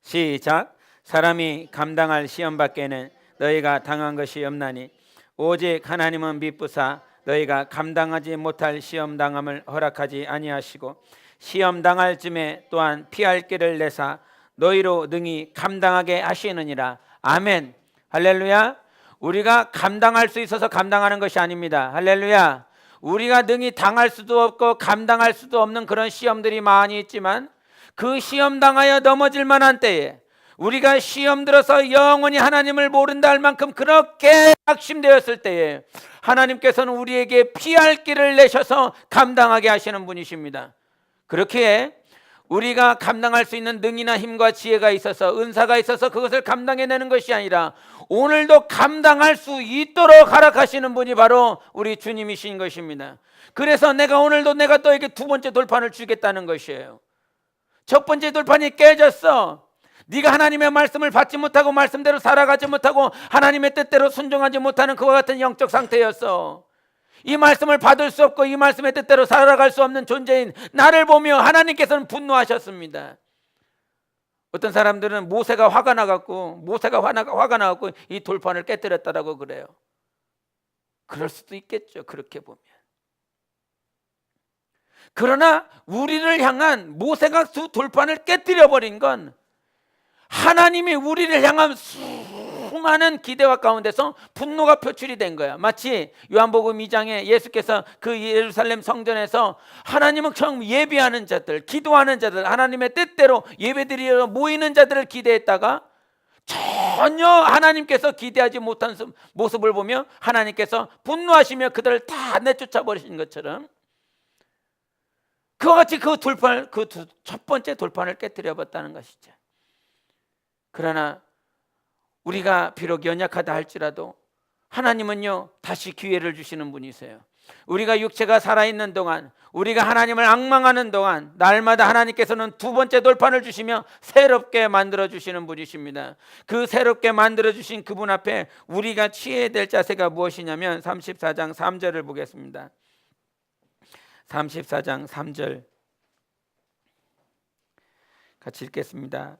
시작. 사람이 감당할 시험 밖에는 너희가 당한 것이 없나니 오직 하나님은 미쁘사 너희가 감당하지 못할 시험 당함을 허락하지 아니하시고 시험 당할 쯤에 또한 피할 길을 내사 너희로 능히 감당하게 하시느니라. 아멘. 할렐루야. 우리가 감당할 수 있어서 감당하는 것이 아닙니다. 할렐루야. 우리가 능히 당할 수도 없고 감당할 수도 없는 그런 시험들이 많이 있지만 그 시험 당하여 넘어질 만한 때에 우리가 시험 들어서 영원히 하나님을 모른다 할 만큼 그렇게 낙심되었을 때에 하나님께서는 우리에게 피할 길을 내셔서 감당하게 하시는 분이십니다. 그렇게 우리가 감당할 수 있는 능이나 힘과 지혜가 있어서 은사가 있어서 그것을 감당해내는 것이 아니라 오늘도 감당할 수 있도록 허락하시는 분이 바로 우리 주님이신 것입니다. 그래서 내가 오늘도 내가 너에게 두 번째 돌판을 주겠다는 것이에요. 첫 번째 돌판이 깨졌어. 네가 하나님의 말씀을 받지 못하고 말씀대로 살아가지 못하고 하나님의 뜻대로 순종하지 못하는 그와 같은 영적 상태였어. 이 말씀을 받을 수 없고 이 말씀의 뜻대로 살아갈 수 없는 존재인 나를 보며 하나님께서는 분노하셨습니다. 어떤 사람들은 모세가 화가 나갖고 이 돌판을 깨뜨렸다라고 그래요. 그럴 수도 있겠죠. 그렇게 보면. 그러나 우리를 향한 모세가 두 돌판을 깨뜨려 버린 건 하나님이 우리를 향한 수많은 기대와 가운데서 분노가 표출이 된 거야. 마치 요한복음 2장에 예수께서 그 예루살렘 성전에서 하나님은 처음 예배하는 자들, 기도하는 자들, 하나님의 뜻대로 예배드리러 모이는 자들을 기대했다가 전혀 하나님께서 기대하지 못한 모습을 보며 하나님께서 분노하시며 그들을 다 내쫓아 버리신 것처럼 그와 같이 그 첫 번째 돌판을 깨뜨려 봤다는 것이죠. 그러나 우리가 비록 연약하다 할지라도 하나님은요 다시 기회를 주시는 분이세요. 우리가 육체가 살아있는 동안, 우리가 하나님을 앙망하는 동안 날마다 하나님께서는 두 번째 돌판을 주시며 새롭게 만들어주시는 분이십니다. 그 새롭게 만들어주신 그분 앞에 우리가 취해야 될 자세가 무엇이냐면 34장 3절을 보겠습니다. 34장 3절 같이 읽겠습니다.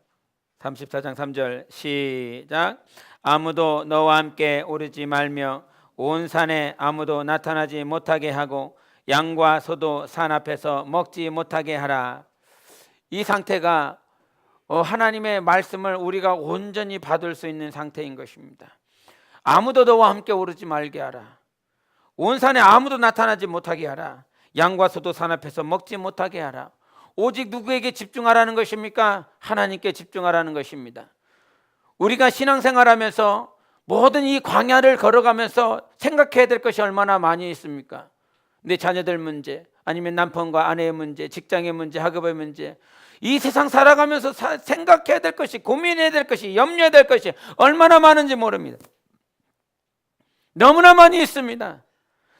34장 3절 시작. 아무도 너와 함께 오르지 말며 온 산에 아무도 나타나지 못하게 하고 양과 소도 산 앞에서 먹지 못하게 하라. 이 상태가 하나님의 말씀을 우리가 온전히 받을 수 있는 상태인 것입니다. 아무도 너와 함께 오르지 말게 하라. 온 산에 아무도 나타나지 못하게 하라. 양과 소도 산 앞에서 먹지 못하게 하라. 오직 누구에게 집중하라는 것입니까? 하나님께 집중하라는 것입니다. 우리가 신앙생활하면서 모든 이 광야를 걸어가면서 생각해야 될 것이 얼마나 많이 있습니까? 내 자녀들 문제, 아니면 남편과 아내의 문제, 직장의 문제, 학업의 문제, 이 세상 살아가면서 생각해야 될 것이, 고민해야 될 것이, 염려해야 될 것이 얼마나 많은지 모릅니다. 너무나 많이 있습니다.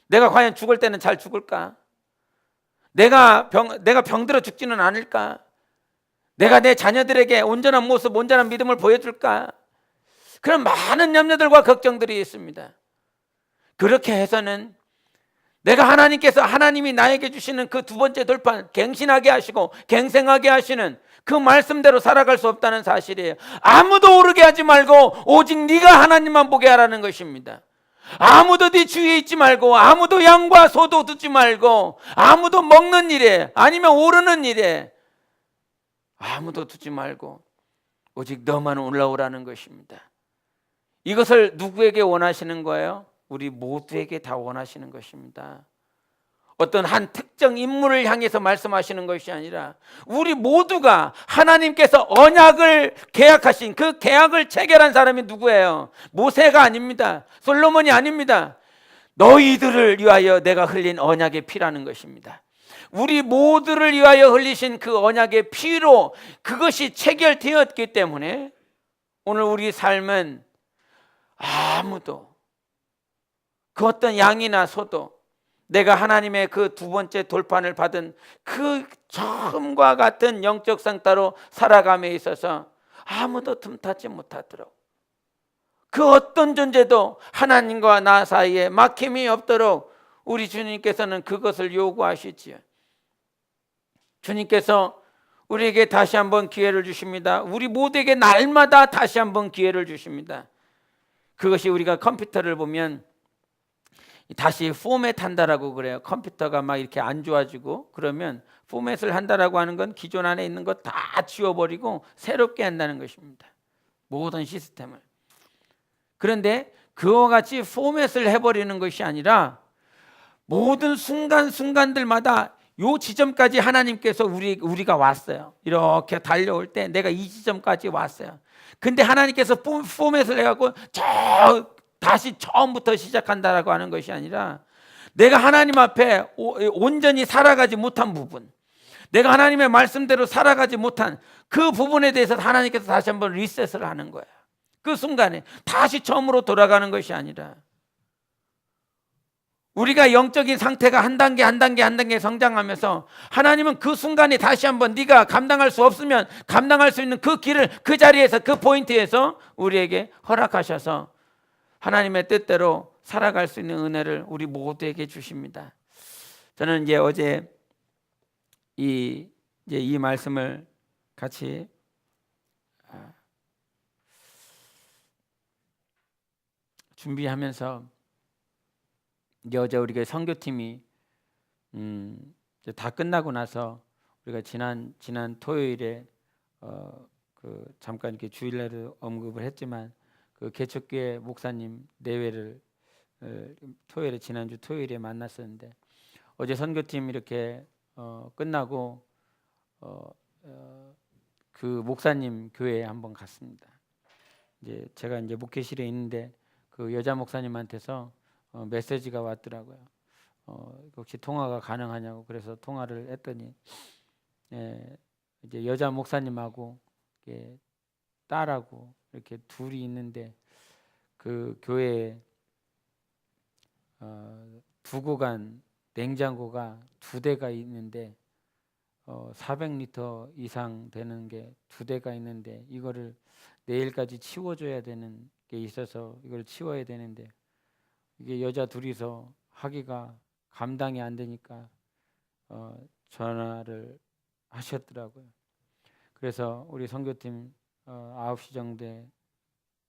내가 과연 죽을 때는 잘 죽을까? 내가 병들어 죽지는 않을까? 내가 내 자녀들에게 온전한 모습, 온전한 믿음을 보여줄까? 그런 많은 염려들과 걱정들이 있습니다. 그렇게 해서는 내가 하나님이 나에게 주시는 그 두 번째 돌판, 갱신하게 하시고 갱생하게 하시는 그 말씀대로 살아갈 수 없다는 사실이에요. 아무도 오르게 하지 말고 오직 네가 하나님만 보게 하라는 것입니다. 아무도 네 주위에 있지 말고, 아무도 양과 소도 두지 말고, 아무도 먹는 일에 아니면 오르는 일에 아무도 두지 말고 오직 너만 올라오라는 것입니다. 이것을 누구에게 원하시는 거예요? 우리 모두에게 다 원하시는 것입니다. 어떤 한 특정 인물을 향해서 말씀하시는 것이 아니라 우리 모두가 하나님께서 언약을 계약하신 그 계약을 체결한 사람이 누구예요? 모세가 아닙니다. 솔로몬이 아닙니다. 너희들을 위하여 내가 흘린 언약의 피라는 것입니다. 우리 모두를 위하여 흘리신 그 언약의 피로 그것이 체결되었기 때문에 오늘 우리 삶은 아무도 그 어떤 양이나 소도 내가 하나님의 그 두 번째 돌판을 받은 그 처음과 같은 영적 상태로 살아감에 있어서 아무도 틈타지 못하도록 그 어떤 존재도 하나님과 나 사이에 막힘이 없도록 우리 주님께서는 그것을 요구하시지요. 주님께서 우리에게 다시 한번 기회를 주십니다. 우리 모두에게 날마다 다시 한번 기회를 주십니다. 그것이 우리가 컴퓨터를 보면 다시 포맷 한다라고 그래요. 컴퓨터가 막 이렇게 안 좋아지고 그러면 포맷을 한다라고 하는 건 기존 안에 있는 거 다 지워버리고 새롭게 한다는 것입니다. 모든 시스템을. 그런데 그와 같이 포맷을 해버리는 것이 아니라 모든 순간순간들마다 요 지점까지 하나님께서 우리가 왔어요. 이렇게 달려올 때 내가 이 지점까지 왔어요. 근데 하나님께서 포맷을 해갖고 다시 처음부터 시작한다라고 하는 것이 아니라 내가 하나님 앞에 온전히 살아가지 못한 부분, 내가 하나님의 말씀대로 살아가지 못한 그 부분에 대해서 하나님께서 다시 한번 리셋을 하는 거예요. 그 순간에 다시 처음으로 돌아가는 것이 아니라 우리가 영적인 상태가 한 단계 성장하면서 하나님은 그 순간에 다시 한번 네가 감당할 수 없으면 감당할 수 있는 그 길을 그 자리에서 그 포인트에서 우리에게 허락하셔서 하나님의 뜻대로 살아갈 수 있는 은혜를 우리 모두에게 주십니다. 저는 이제 어제 이 말씀을 같이 준비하면서 이제 어제 우리가 선교팀이 이제 다 끝나고 나서 우리가 지난 토요일에 그 잠깐 이렇게 주일날에 언급을 했지만 그 개척교회 목사님 내외를 토요일에 지난주 토요일에 만났었는데 어제 선교팀 이렇게 끝나고 그 목사님 교회에 한번 갔습니다. 이제 제가 이제 목회실에 있는데 그 여자 목사님한테서 메시지가 왔더라고요. 혹시 통화가 가능하냐고 그래서 통화를 했더니 이제 여자 목사님하고 이렇게 딸하고 이렇게 둘이 있는데 그 교회에 두고 간 냉장고가 2대가 있는데 400리터 이상 되는 게 2대가 있는데 이거를 내일까지 치워줘야 되는 게 있어서 이걸 치워야 되는데 이게 여자 둘이서 하기가 감당이 안 되니까 전화를 하셨더라고요. 그래서 우리 선교팀 9시 정도에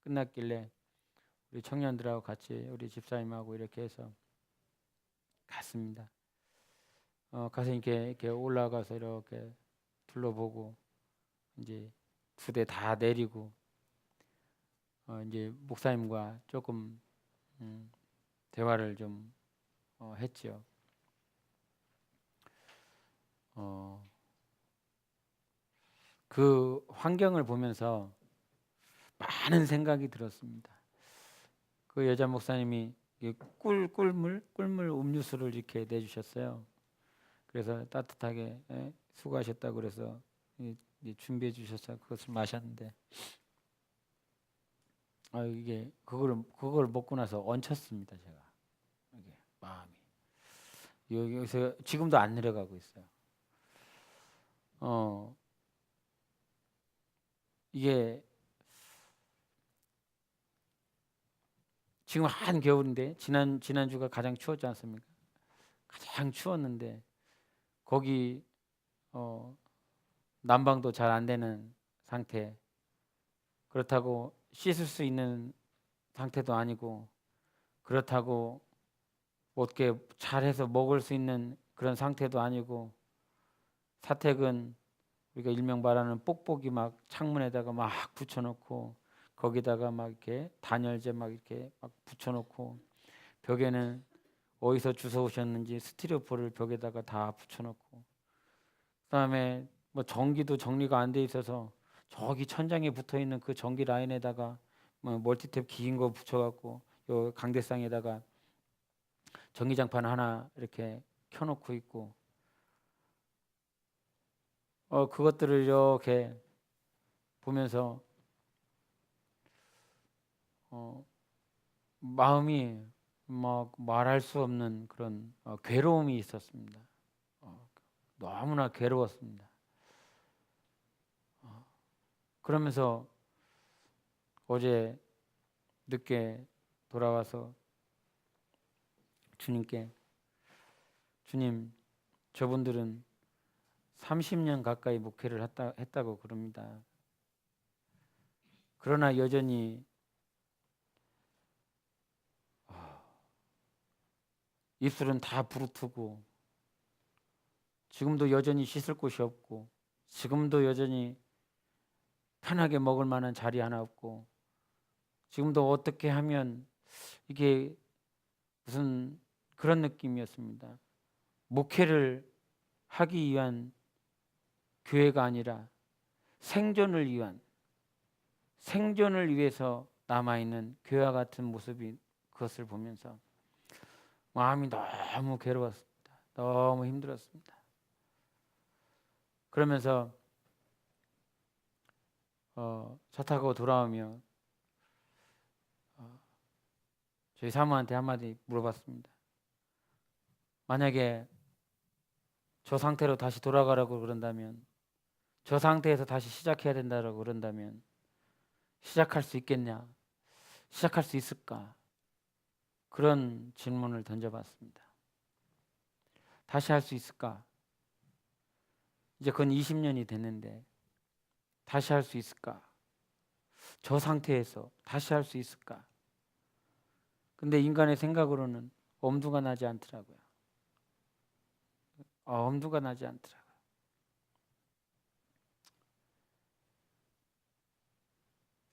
끝났길래 우리 청년들하고 같이 우리 집사님하고 이렇게 해서 갔습니다. 가서 이렇게 올라가서 이렇게 둘러보고 이제 2대 다 내리고 이제 목사님과 조금 대화를 좀 했죠. 그 환경을 보면서 많은 생각이 들었습니다. 그 여자 목사님이 꿀물 음료수를 이렇게 내주셨어요. 그래서 따뜻하게 수고하셨다고 그래서 준비해 주셔서 그것을 마셨는데 이게 그걸 먹고 나서 얹혔습니다. 제가 이게 마음이 여기서 지금도 안 내려가고 있어요. 이게 지금 한겨울인데 지난주가 가장 추웠지 않습니까? 가장 추웠는데 거기 난방도 잘 안 되는 상태, 그렇다고 씻을 수 있는 상태도 아니고 그렇다고 어떻게 잘해서 먹을 수 있는 그런 상태도 아니고 사택은 우리가 일명 말하는 뽁뽁이 막 창문에다가 막 붙여놓고 거기다가 막 이렇게 단열재 막 이렇게 막 붙여놓고 벽에는 어디서 주워 오셨는지 스티로폼을 벽에다가 다 붙여놓고, 그다음에 뭐 전기도 정리가 안 돼 있어서 저기 천장에 붙어 있는 그 전기 라인에다가 뭐 멀티탭 긴 거 붙여갖고 요 강대상에다가 전기장판 하나 이렇게 켜놓고 있고, 그것들을 이렇게 보면서 마음이 막 말할 수 없는 그런 괴로움이 있었습니다. 너무나 괴로웠습니다. 그러면서 어제 늦게 돌아와서 주님께, 주님, 저분들은 30년 가까이 목회를 했다고 그럽니다. 그러나 여전히 입술은 다 부르트고, 지금도 여전히 씻을 곳이 없고, 지금도 여전히 편하게 먹을 만한 자리 하나 없고, 지금도 어떻게 하면 이게 무슨 그런 느낌이었습니다. 목회를 하기 위한 교회가 아니라 생존을 위해서 남아있는 교회와 같은 모습이, 그것을 보면서 마음이 너무 괴로웠습니다. 너무 힘들었습니다. 그러면서 차 타고 돌아오며 저희 사모한테 한마디 물어봤습니다. 만약에 저 상태로 다시 돌아가라고 그런다면, 저 상태에서 다시 시작해야 된다고 그런다면 시작할 수 있겠냐? 시작할 수 있을까? 그런 질문을 던져봤습니다. 다시 할 수 있을까? 이제 그건 20년이 됐는데 다시 할 수 있을까? 저 상태에서 다시 할 수 있을까? 근데 인간의 생각으로는 엄두가 나지 않더라고요. 엄두가 나지 않더라고요.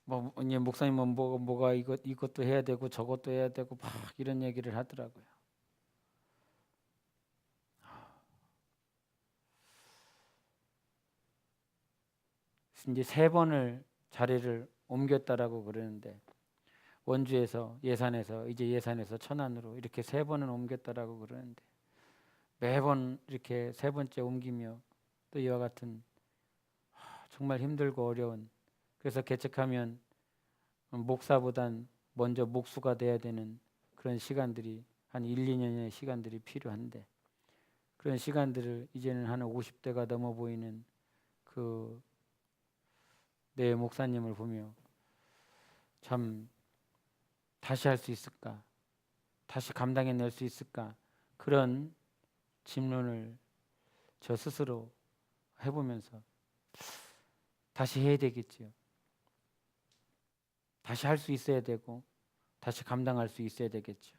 뭐 이제 목사님은 뭐가 이것도 해야 되고 저것도 해야 되고 막 이런 얘기를 하더라고요. 이제 3번을 자리를 옮겼다라고 그러는데, 원주에서 예산에서, 이제 예산에서 천안으로 이렇게 3번은 옮겼다라고 그러는데, 매번 이렇게 3번째 옮기며 또 이와 같은 정말 힘들고 어려운, 그래서 개척하면 목사보단 먼저 목수가 돼야 되는 그런 시간들이 한 1, 2년의 시간들이 필요한데, 그런 시간들을 이제는 한 50대가 넘어 보이는 그 내 목사님을 보며 참 다시 할 수 있을까? 다시 감당해낼 수 있을까? 그런 질문을 저 스스로 해보면서 다시 해야 되겠지요. 다시 할 수 있어야 되고 다시 감당할 수 있어야 되겠죠.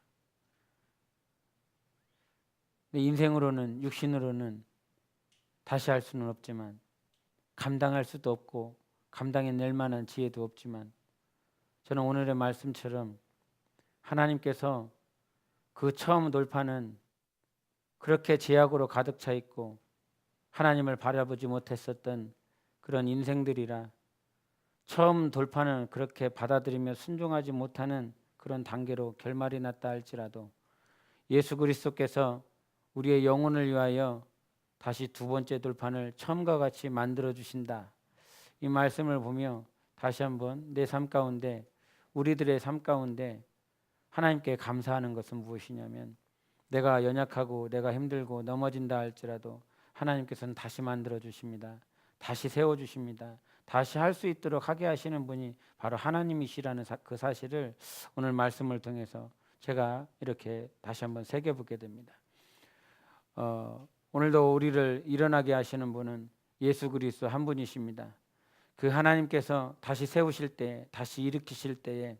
근데 인생으로는, 육신으로는 다시 할 수는 없지만, 감당할 수도 없고 감당해낼 만한 지혜도 없지만, 저는 오늘의 말씀처럼 하나님께서 그 처음 돌파는 그렇게 죄악으로 가득 차 있고 하나님을 바라보지 못했었던 그런 인생들이라, 처음 돌파는 그렇게 받아들이며 순종하지 못하는 그런 단계로 결말이 났다 할지라도, 예수 그리스도께서 우리의 영혼을 위하여 다시 2번째 돌판을 처음과 같이 만들어 주신다, 이 말씀을 보며 다시 한번 내 삶 가운데, 우리들의 삶 가운데 하나님께 감사하는 것은 무엇이냐면, 내가 연약하고 내가 힘들고 넘어진다 할지라도 하나님께서는 다시 만들어 주십니다. 다시 세워 주십니다. 다시 할 수 있도록 하게 하시는 분이 바로 하나님이시라는 그 사실을 오늘 말씀을 통해서 제가 이렇게 다시 한번 새겨보게 됩니다. 오늘도 우리를 일어나게 하시는 분은 예수 그리스도 한 분이십니다. 그 하나님께서 다시 세우실 때, 다시 일으키실 때에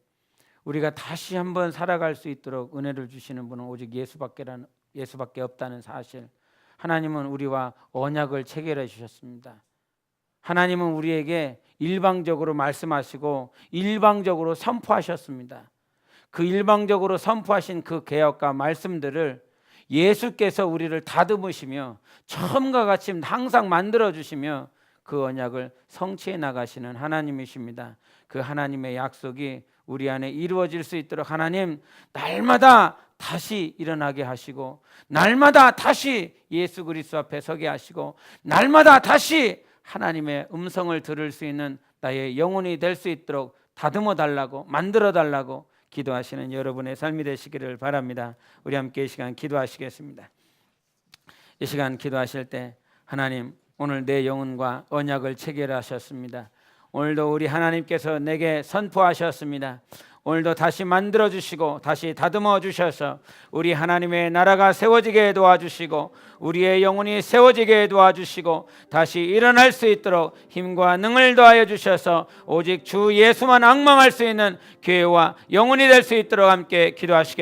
우리가 다시 한번 살아갈 수 있도록 은혜를 주시는 분은 오직 예수밖에 없다는 사실, 하나님은 우리와 언약을 체결해 주셨습니다. 하나님은 우리에게 일방적으로 말씀하시고 일방적으로 선포하셨습니다. 그 일방적으로 선포하신 그 개혁과 말씀들을 예수께서 우리를 다듬으시며 처음과 같이 항상 만들어 주시며 그 언약을 성취해 나가시는 하나님이십니다. 그 하나님의 약속이 우리 안에 이루어질 수 있도록 하나님 날마다 다시 일어나게 하시고, 날마다 다시 예수 그리스도 앞에 서게 하시고, 날마다 다시 하나님의 음성을 들을 수 있는 나의 영혼이 될 수 있도록 다듬어 달라고, 만들어 달라고 기도하시는 여러분의 삶이 되시기를 바랍니다. 우리 함께 이 시간 기도하시겠습니다. 이 시간 기도하실 때 하나님, 오늘 내 영혼과 언약을 체결하셨습니다. 오늘도 우리 하나님께서 내게 선포하셨습니다. 오늘도 다시 만들어 주시고 다시 다듬어 주셔서 우리 하나님의 나라가 세워지게 도와주시고 우리의 영혼이 세워지게 도와주시고 다시 일어날 수 있도록 힘과 능을 더하여 주셔서 오직 주 예수만 앙망할 수 있는 교회와 영혼이 될 수 있도록 함께 기도하시겠습니다.